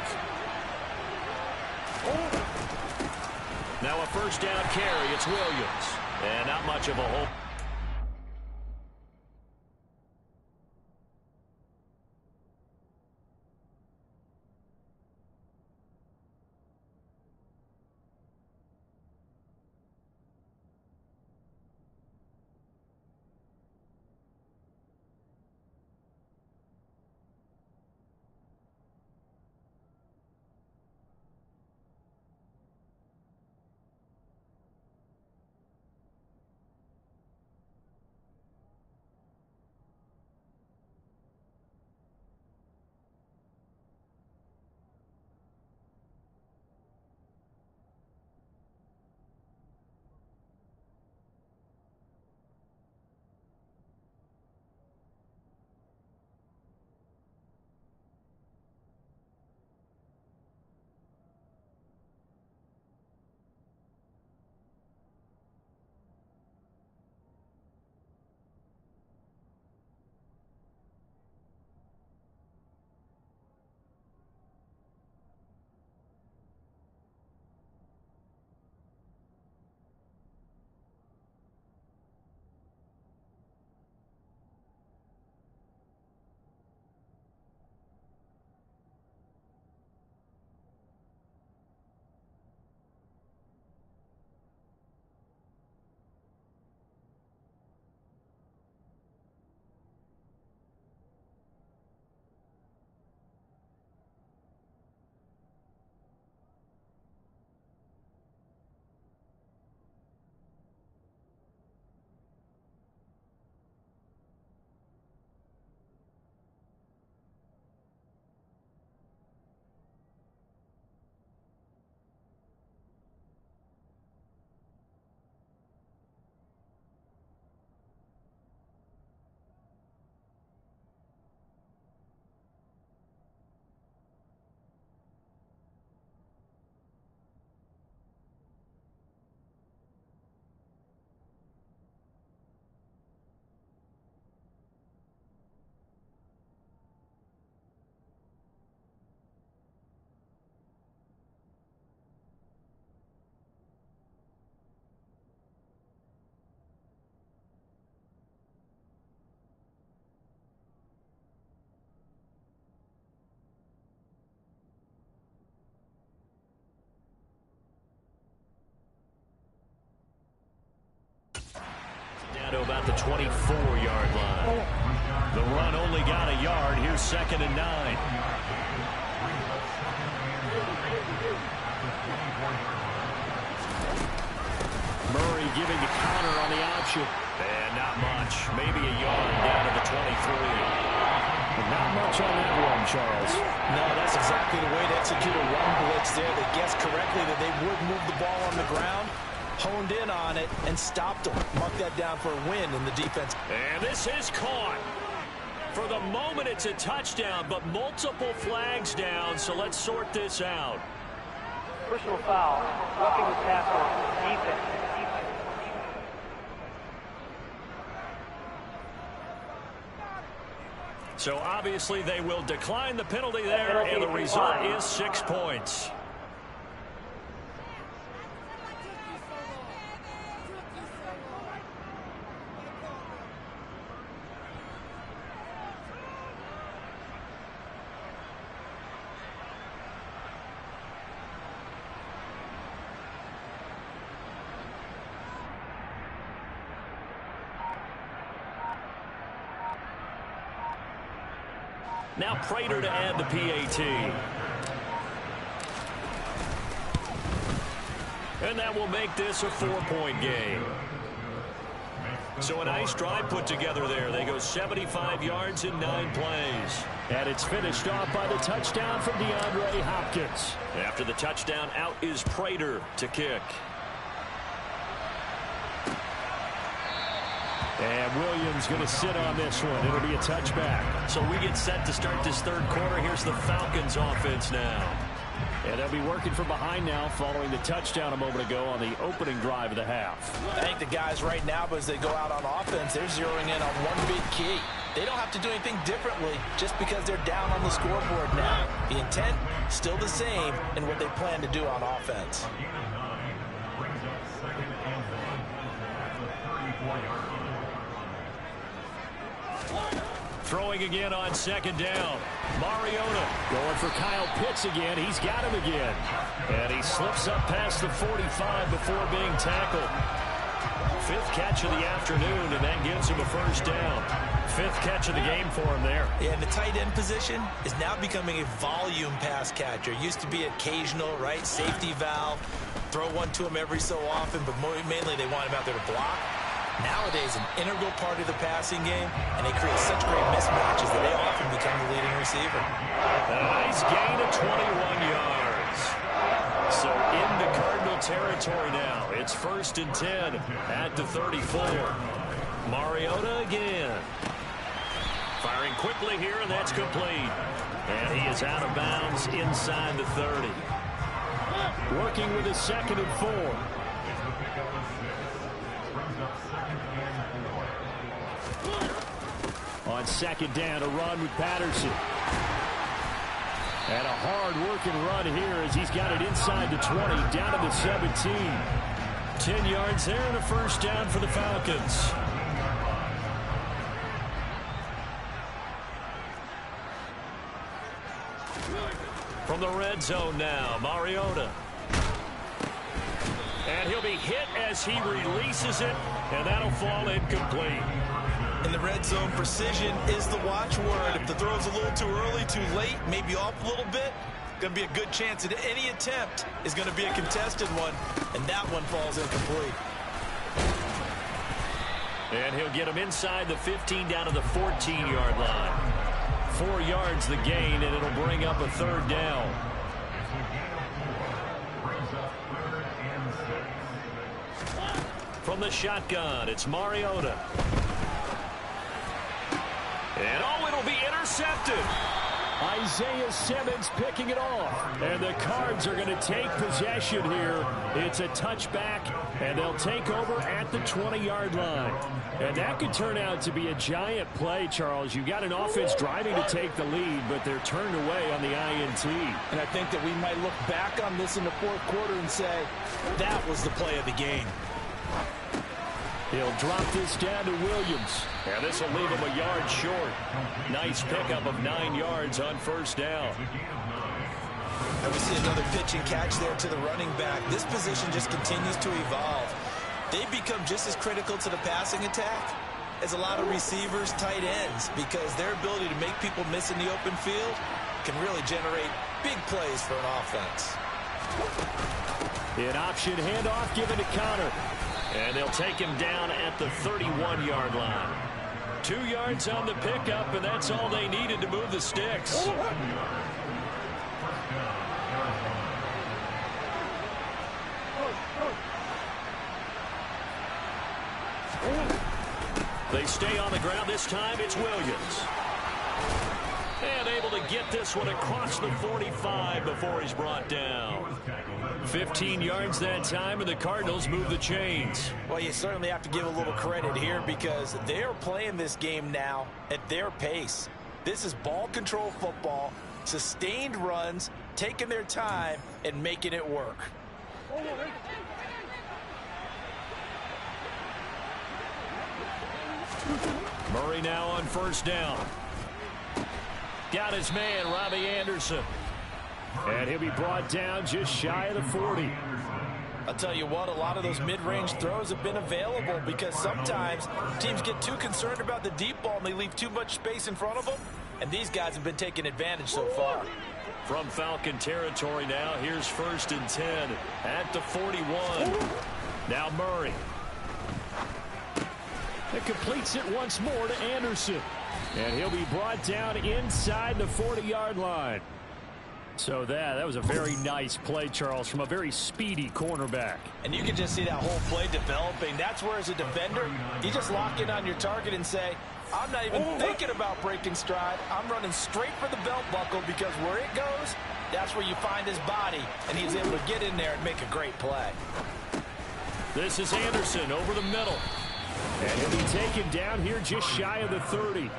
Now a first down carry. It's Williams. And not much of a hole. to about the 24-yard line. The run only got a yard. Here's 2nd and 9. Murray giving the counter on the option. And not much. Maybe a yard down to the 23. But not much on that one, Charles. No, that's exactly the way to execute a run blitz there. They guessed correctly that they would move the ball on the ground, honed in on it, and stopped them. Mark that down for a win in the defense. And this is caught. For the moment, it's a touchdown, but multiple flags down, so let's sort this out. Personal foul, roughing the passer, defense. So obviously they will decline the penalty there, and the result is 6 points. Now Prater to add the PAT. And that will make this a 4-point game. So a nice drive put together there. They go 75 yards in 9 plays. And it's finished off by the touchdown from DeAndre Hopkins. After the touchdown, out is Prater to kick. And Williams going to sit on this one. It'll be a touchback. So we get set to start this 3rd quarter. Here's the Falcons offense now. And they'll be working from behind now following the touchdown a moment ago on the opening drive of the half. I think the guys right now, as they go out on offense, they're zeroing in on one big key. They don't have to do anything differently just because they're down on the scoreboard now. The intent, still the same in what they plan to do on offense. Throwing again on 2nd down. Mariota going for Kyle Pitts again. He's got him again. And he slips up past the 45 before being tackled. 5th catch of the afternoon, and that gives him a 1st down. 5th catch of the game for him there. Yeah, and the tight end position is now becoming a volume pass catcher. Used to be occasional, right? Safety valve. Throw one to him every so often, but mainly they want him out there to block. Nowadays, an integral part of the passing game, and they create such great mismatches that they often become the leading receiver. A nice gain of 21 yards. So into Cardinal territory now. It's 1st and 10 at the 34. Mariota again. Firing quickly here, and that's complete. And he is out of bounds inside the 30. Working with a 2nd and 4. On 2nd down, a run with Patterson. And a hard-working run here as he's got it inside the 20, down to the 17. 10 yards there and a 1st down for the Falcons. From the red zone now, Mariota. And he'll be hit as he releases it, and that'll fall incomplete. In the red zone, precision is the watchword. If the throw's a little too early, too late, maybe off a little bit, going to be a good chance that any attempt is going to be a contested one, and that one falls incomplete. And he'll get him inside the 15 down to the 14-yard line. 4 yards the gain, and it'll bring up a 3rd down. From the shotgun, it's Mariota. And oh, it'll be intercepted. Isaiah Simmons picking it off. And the Cards are going to take possession here. It's a touchback, and they'll take over at the 20-yard line. And that could turn out to be a giant play, Charles. You've got an offense driving to take the lead, but they're turned away on the INT. And I think that we might look back on this in the 4th quarter and say, that was the play of the game. He'll drop this down to Williams. And this will leave him a yard short. Nice pickup of 9 yards on 1st down. And we see another pitch and catch there to the running back. This position just continues to evolve. they become just as critical to the passing attack as a lot of receivers, tight ends, because their ability to make people miss in the open field can really generate big plays for an offense. An option handoff given to Connor. And they'll take him down at the 31-yard line. 2 yards on the pickup, and that's all they needed to move the sticks. They stay on the ground. This time it's Williams. And able to get this one across the 45 before he's brought down. 15 yards that time, and the Cardinals move the chains. Well, you certainly have to give a little credit here because they're playing this game now at their pace. This is ball control football, sustained runs, taking their time, and making it work. Murray now on first down. Got his man, Robbie Anderson. And he'll be brought down just shy of the 40. I'll tell you what, a lot of those mid-range throws have been available because sometimes teams get too concerned about the deep ball and they leave too much space in front of them. And these guys have been taking advantage so far. From Falcon territory now, here's 1st and 10 at the 41. Now Murray. It completes it once more to Anderson. And he'll be brought down inside the 40-yard line. So that was a very nice play, Charles, from a very speedy cornerback. And you can just see that whole play developing. That's where, as a defender, you just lock in on your target and say, I'm not even thinking about breaking stride. I'm running straight for the belt buckle because where it goes, that's where you find his body. And he's able to get in there and make a great play. This is Anderson over the middle. And he'll be taken down here just shy of the 30.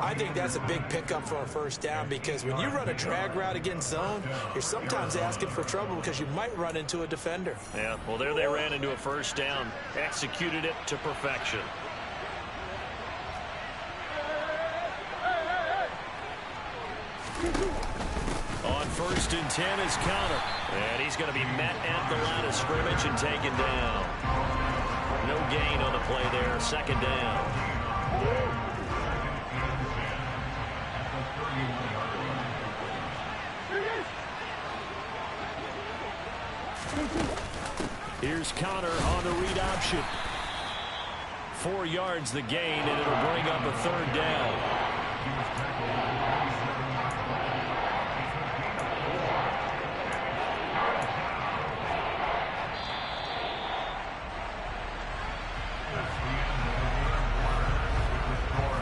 I think that's a big pickup for a first down because when you run a drag route against zone, you're sometimes asking for trouble because you might run into a defender. Yeah, well, there they ran into a first down. Executed it to perfection. On 1st and 10 is Connor. And he's going to be met at the line of scrimmage and taken down. No gain on the play there. 2nd down. Here's Connor on the read option. 4 yards the gain, and it'll bring up a 3rd down.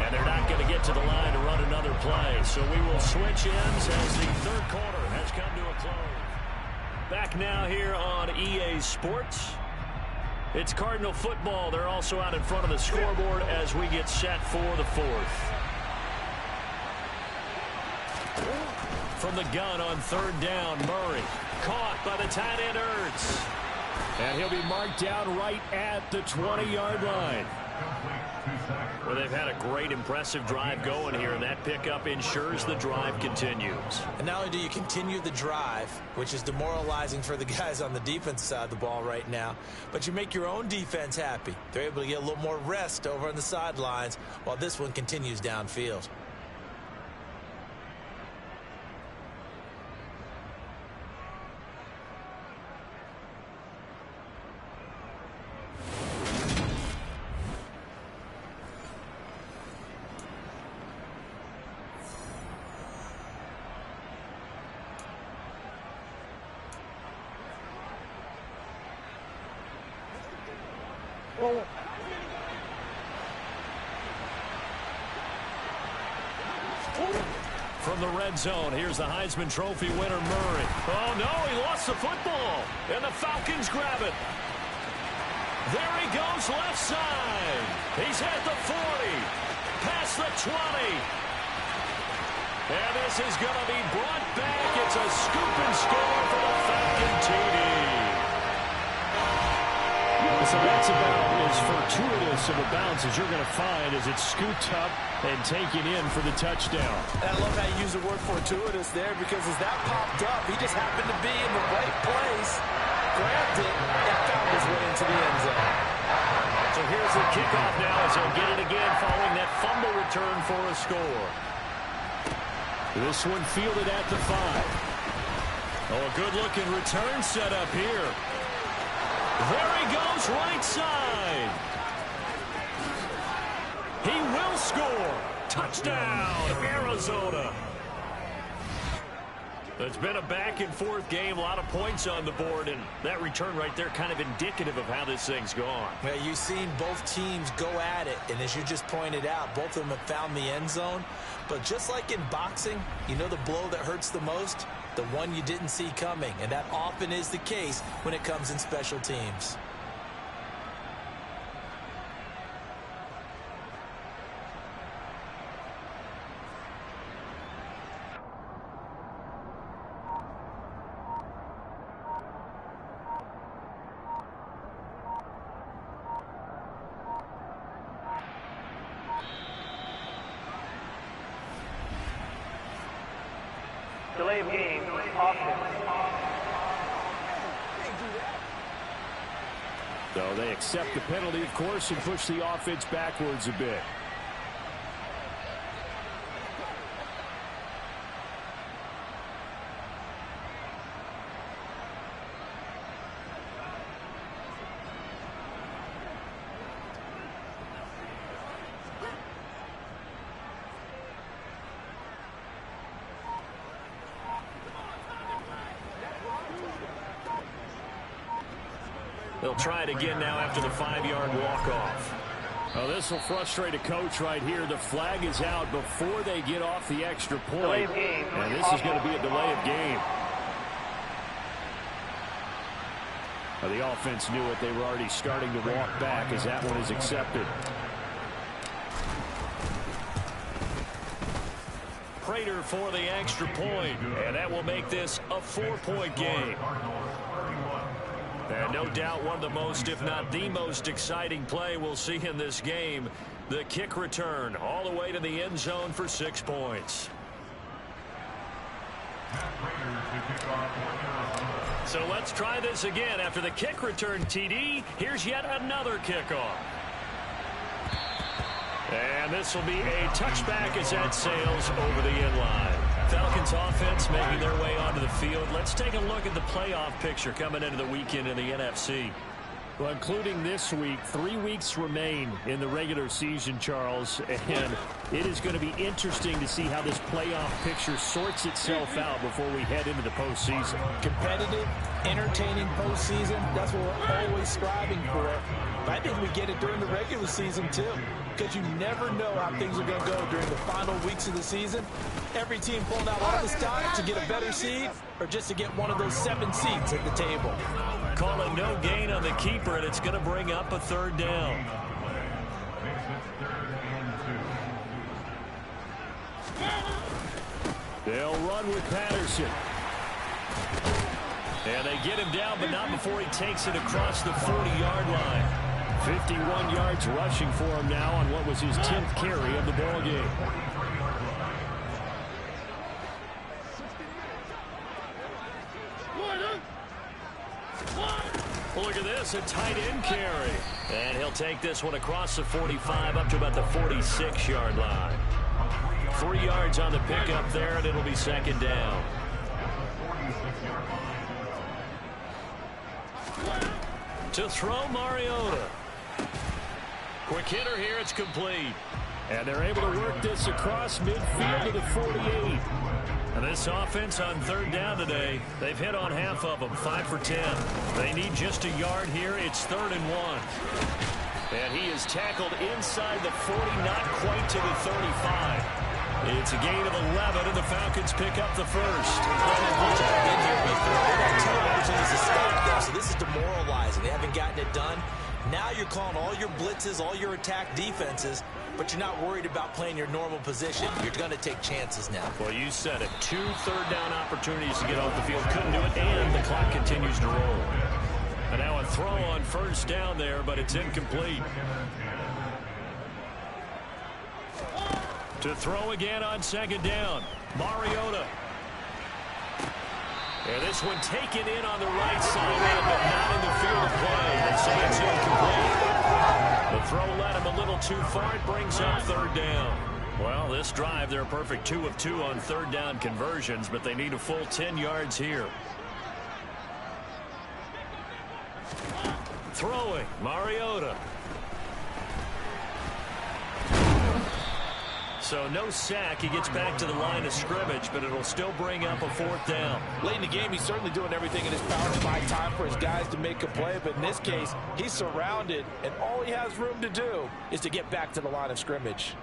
And they're not going to get to the line to run another play, so we will switch ends as the 3rd quarter has come to a close. Back now here on EA Sports. It's Cardinal football. They're also out in front of the scoreboard as we get set for the 4th. From the gun on 3rd down, Murray. Caught by the tight end, Ertz. And he'll be marked down right at the 20-yard line. Well, they've had a great, impressive drive going here, and that pickup ensures the drive continues. And not only do you continue the drive, which is demoralizing for the guys on the defense side of the ball right now, but you make your own defense happy. They're able to get a little more rest over on the sidelines while this one continues downfield. From the red zone, here's the Heisman Trophy winner, Murray. Oh, no, he lost the football, and the Falcons grab it. There he goes, left side. He's at the 40, past the 20. And this is going to be brought back. It's a scoop and score for the Falcon TD. So that's about as fortuitous of a bounce as you're going to find as it's scooped up and taken in for the touchdown. And I love how you use the word fortuitous there because as that popped up, he just happened to be in the right place, grabbed it, and found his way into the end zone. kickoff now as they'll get it again following that fumble return for a score. This one fielded at the 5. Oh, a good-looking return set up here. There he goes, right side. He will score. Touchdown, Arizona. It's been a back-and-forth game, a lot of points on the board, and that return right there kind of indicative of how this thing's gone. Well, you've seen both teams go at it, and as you just pointed out, both of them have found the end zone. But just like in boxing, you know the blow that hurts the most? The one you didn't see coming, and that often is the case when it comes in special teams. Delay of game, offense. So they accept the penalty, of course, and push the offense backwards a bit. They'll try it again now after the 5-yard walk-off. Oh, this will frustrate a coach right here. The flag is out before they get off the extra point. And this is going to be a delay of game. Well, the offense knew it. They were already starting to walk back as that one is accepted. Prater for the extra point, and that will make this a 4-point game. And no doubt one of the most, if not the most exciting play we'll see in this game. The kick return all the way to the end zone for 6 points. So let's try this again. After the kick return TD, here's yet another kickoff. And this will be a touchback as that sails over the end line. Falcons offense making their way onto the field. Let's take a look at the playoff picture coming into the weekend in the NFC. Well, including this week, 3 weeks remain in the regular season, Charles, and it is going to be interesting to see how this playoff picture sorts itself out before we head into the postseason. Competitive, entertaining postseason, that's what we're always striving for. But I think we get it during the regular season, too, because you never know how things are going to go during the final weeks of the season. Every team pulling out all the stock to get a better seed or just to get one of those 7 seats at the table. Call it no gain on the keeper, and it's going to bring up a 3rd down. They'll run with Patterson. And they get him down, but not before he takes it across the 40-yard line. 51 yards rushing for him now on what was his 10th carry of the ball game. Well, look at this, a tight end carry. And he'll take this one across the 45 up to about the 46-yard line. 3 yards on the pickup there, and it'll be 2nd down. To throw, Mariota. Quick hitter here, it's complete. And they're able to work this across midfield to the 48. And this offense on 3rd down today, they've hit on half of them, 5 for 10. They need just a yard here. It's 3rd and 1. And he is tackled inside the 40, not quite to the 35. It's a gain of 11, and the Falcons pick up the first. They got 2 opportunities to stop there, so this is demoralizing. They haven't gotten it done. Now you're calling all your blitzes, all your attack defenses, but you're not worried about playing your normal position. You're going to take chances now. Well, you said it. 2 third-down opportunities to get off the field. Couldn't do it, and the clock continues to roll. And now a throw on 1st down there, but it's incomplete. To throw again on 2nd down. Mariota. And this one taken in on the right side, but not in the field of play. They say it's incomplete. The throw led him a little too far. It brings up third down. Well, this drive, they're a perfect 2 of 2 on third down conversions, but they need a full 10 yards here. Throwing, Mariota. So no sack. He gets back to the line of scrimmage, but it'll still bring up a fourth down. Late in the game, he's certainly doing everything in his power to find time for his guys to make a play. But in this case, he's surrounded, and all he has room to do is to get back to the line of scrimmage.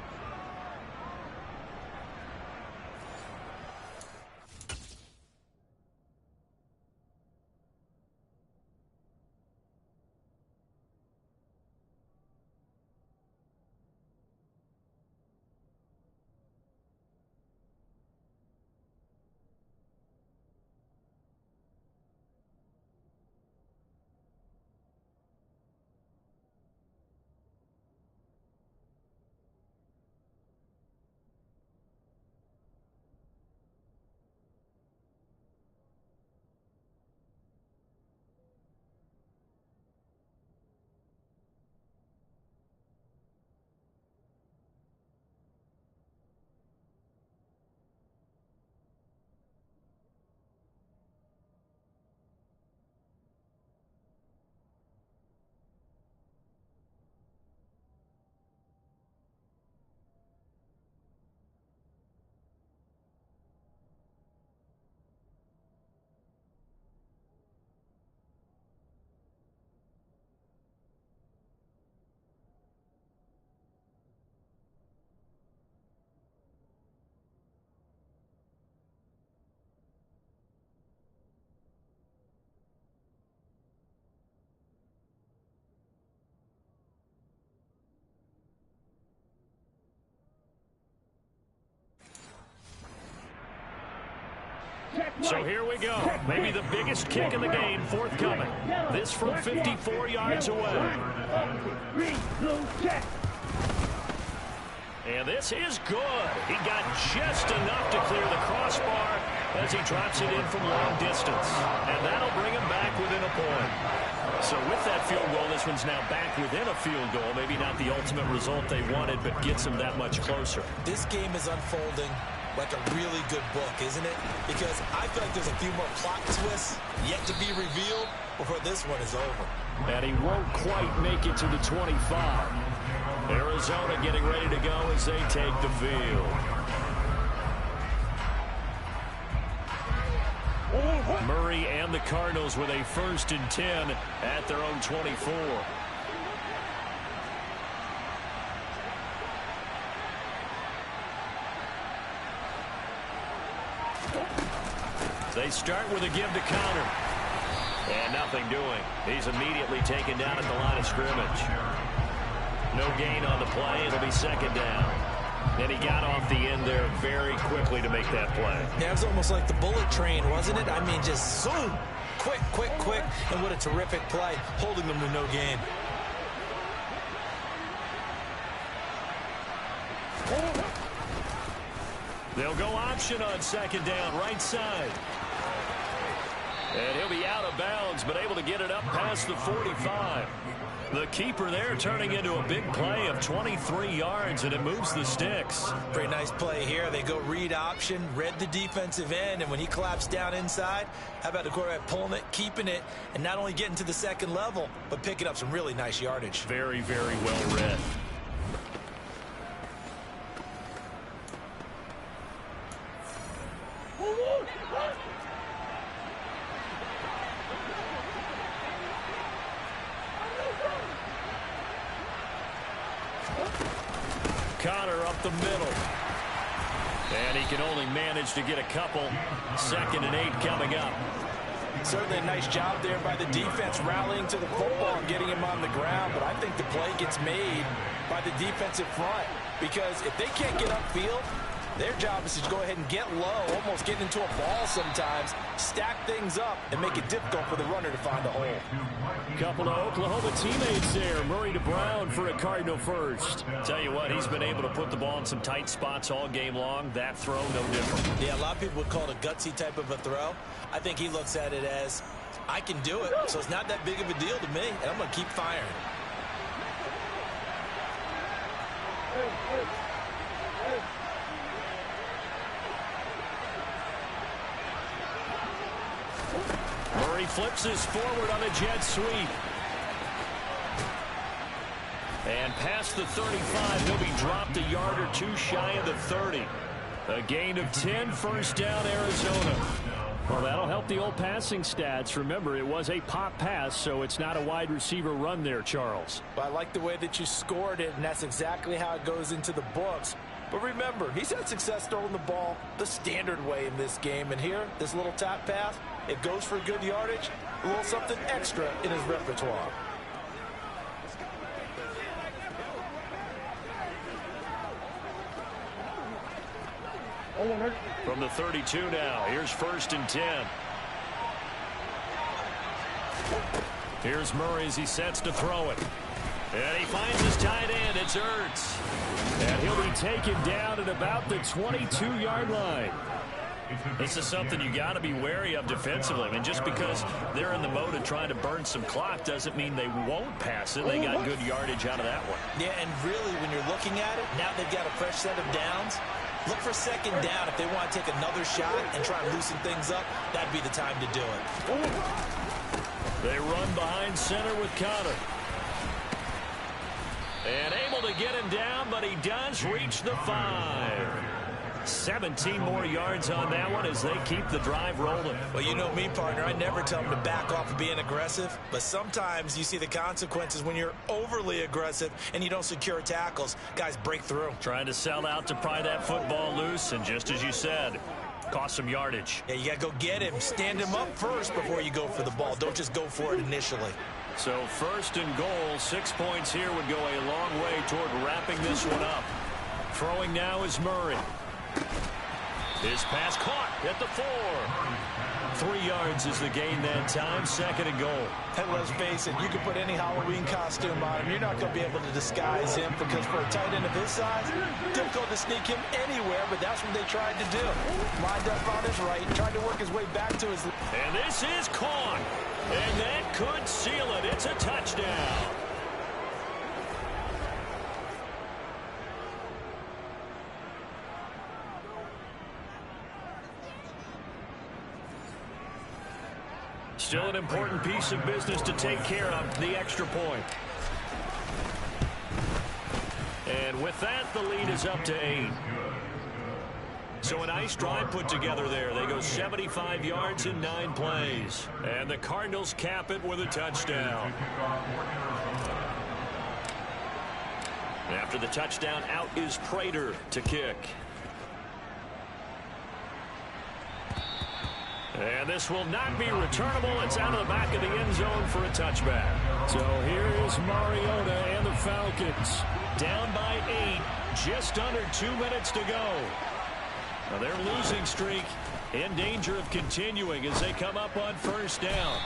So here we go. Maybe the biggest kick in the game forthcoming. This from 54 yards away. And this is good. He got just enough to clear the crossbar as he drops it in from long distance. And that'll bring him back within a point. So with that field goal, this one's now back within a field goal. Maybe not the ultimate result they wanted, but gets them that much closer. This game is unfolding like a really good book, isn't it? Because I feel like there's a few more plot twists yet to be revealed before this one is over. And he won't quite make it to the 25. Arizona getting ready to go as they take the field. Murray and the Cardinals with a 1st and 10 at their own 24. They start with a give to counter. And nothing doing. He's immediately taken down at the line of scrimmage. No gain on the play. It'll be 2nd down. And he got off the end there very quickly to make that play. Yeah, it was almost like the bullet train, wasn't it? I mean, just zoom. Quick, quick, quick. And what a terrific play, holding them to no gain. They'll go option on 2nd down, right side. And he'll be out of bounds, but able to get it up past the 45. The keeper there turning into a big play of 23 yards, and it moves the sticks. Pretty nice play here. They go read option, read the defensive end, and when he collapsed down inside, how about the quarterback pulling it, keeping it, and not only getting to the 2nd level, but picking up some really nice yardage. Very, very well read. Connor up the middle. And he can only manage to get a couple. 2nd and 8 coming up. Certainly a nice job there by the defense rallying to the football and getting him on the ground. But I think the play gets made by the defensive front. Because if they can't get upfield, their job is to go ahead and get low, almost get into a ball sometimes, stack things up, and make it difficult for the runner to find a hole. Couple of Oklahoma teammates there. Murray to Brown for a Cardinal first. Tell you what, he's been able to put the ball in some tight spots all game long. That throw, no different. Yeah, a lot of people would call it a gutsy type of a throw. I think he looks at it as, I can do it, so it's not that big of a deal to me, and I'm going to keep firing. Murray flips his forward on a jet sweep. And past the 35, he'll be dropped a yard or two shy of the 30. A gain of 10, first down, Arizona. Well, that'll help the old passing stats. Remember, it was a pop pass, so it's not a wide receiver run there, Charles. But I like the way that you scored it, and that's exactly how it goes into the books. But remember, he's had success throwing the ball the standard way in this game. And here, this little tap pass, it goes for good yardage, a little something extra in his repertoire. From the 32 now, here's 1st and 10. Here's Murray as he sets to throw it. And he finds his tight end. It's Ertz. And he'll be taken down at about the 22-yard line. This is something you got to be wary of defensively. I mean, just because they're in the mode of trying to burn some clock doesn't mean they won't pass it. They got good yardage out of that one. Yeah, and really, when you're looking at it, now they've got a fresh set of downs. Look for 2nd down. If they want to take another shot and try and loosen things up, that'd be the time to do it. They run behind center with Connor. And able to get him down, but he does reach the 5. 17 more yards on that one as they keep the drive rolling. Well, you know me, partner. I never tell them to back off of being aggressive. But sometimes you see the consequences when you're overly aggressive and you don't secure tackles. Guys break through. Trying to sell out to pry that football loose, and just as you said, cost some yardage. Yeah, you got to go get him. Stand him up first before you go for the ball. Don't just go for it initially. So 1st and goal, 6 points here would go a long way toward wrapping this one up. Throwing now is Murray. His pass caught at the 4. 3 yards is the gain that time, 2nd and goal. And let's face it, you can put any Halloween costume on him. You're not going to be able to disguise him because for a tight end of his size, difficult to sneak him anywhere, but that's what they tried to do. Lined up on his right, tried to work his way back to his... And this is caught. And that could seal it. It's a touchdown. Still an important piece of business to take care of, the extra point. And with that, the lead is up to 8. So a nice drive put together there. They go 75 yards in 9 plays. And the Cardinals cap it with a touchdown. After the touchdown, out is Prater to kick. And this will not be returnable. It's out of the back of the end zone for a touchback. So here is Mariota and the Falcons. Down by 8, just under 2 minutes to go. Now their losing streak in danger of continuing as they come up on 1st down.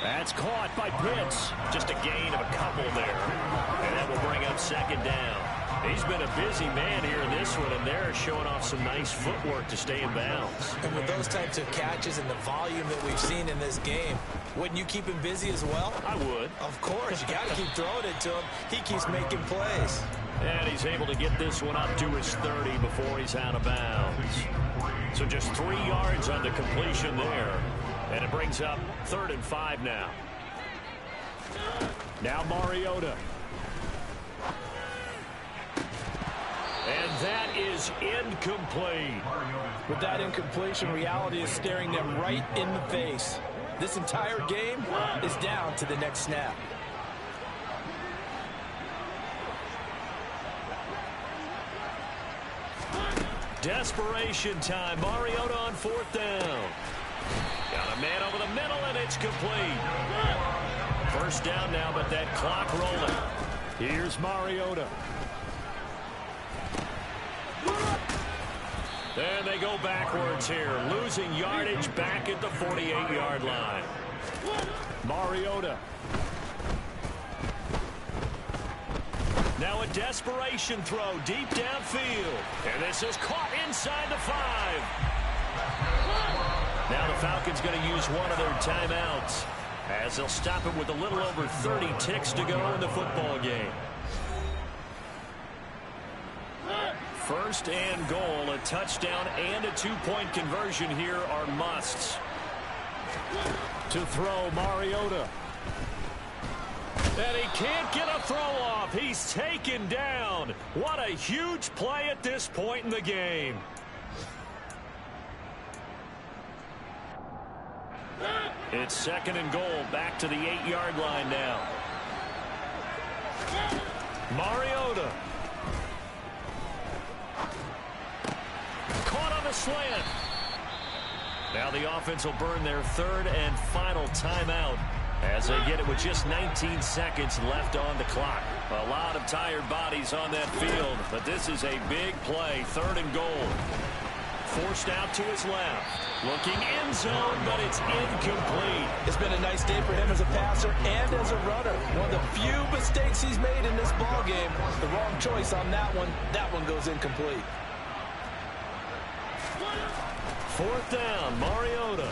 That's caught by Pitts. Just a gain of a couple there. And that will bring up 2nd down. He's been a busy man here in this one, and they're showing off some nice footwork to stay in bounds. And with those types of catches and the volume that we've seen in this game, wouldn't you keep him busy as well? I would. Of course. You got to keep throwing it to him. He keeps making plays. And he's able to get this one up to his 30 before he's out of bounds. So just 3 yards on the completion there. And it brings up 3rd and 5 now. Now Mariota. And that is incomplete. With that incompletion, reality is staring them right in the face. This entire game is down to the next snap. Desperation time. Mariota on 4th down. Got a man over the middle, and it's complete. 1st down now, but that clock rolling. Here's Mariota. And they go backwards here, losing yardage back at the 48-yard line. Mariota. Now a desperation throw deep downfield. And this is caught inside the 5. Now the Falcons going to use one of their timeouts as they'll stop it with a little over 30 ticks to go in the football game. First and goal, a touchdown and a two-point conversion here are musts. To throw, Mariota. And he can't get a throw off. He's taken down. What a huge play at this point in the game. It's second and goal, back to the 8-yard line now. Mariota. Caught on the slant. Now the offense will burn their third and final timeout as they get it with just 19 seconds left on the clock. A lot of tired bodies on that field, but this is a big play. Third and goal. Forced out to his left. Looking end zone, but it's incomplete. It's been a nice day for him as a passer and as a runner. One of the few mistakes he's made in this ball game. The wrong choice on that one. That one goes incomplete. Fourth down, Mariota.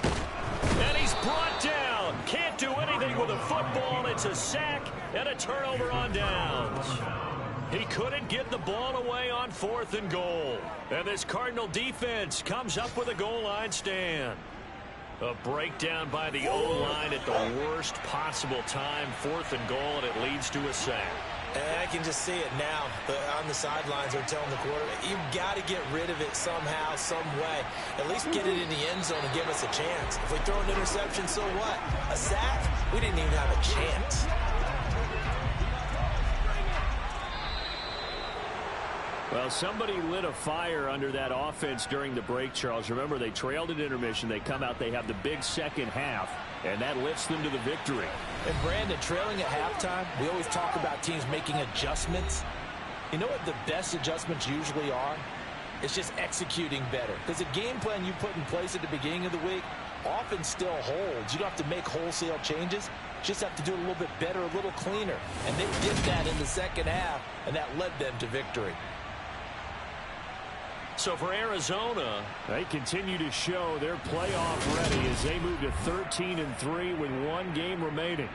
And he's brought down. Can't do anything with a football. It's a sack and a turnover on downs. He couldn't get the ball away on fourth and goal. And this Cardinal defense comes up with a goal line stand. A breakdown by the O-line at the worst possible time. Fourth and goal, and it leads to a sack. And I can just see it now. On the sidelines, they're telling the quarterback, you've got to get rid of it somehow, some way. At least get it in the end zone and give us a chance. If we throw an interception, so what? A sack? We didn't even have a chance. Well, somebody lit a fire under that offense during the break, Charles. Remember, they trailed at intermission. They come out, they have the big second half, and that lifts them to the victory. And Brandon, trailing at halftime, we always talk about teams making adjustments. You know what the best adjustments usually are? It's just executing better. Because the game plan you put in place at the beginning of the week often still holds. You don't have to make wholesale changes. Just have to do it a little bit better, a little cleaner. And they did that in the second half, and that led them to victory. So for Arizona, they continue to show they're playoff ready as they move to 13-3 with one game remaining.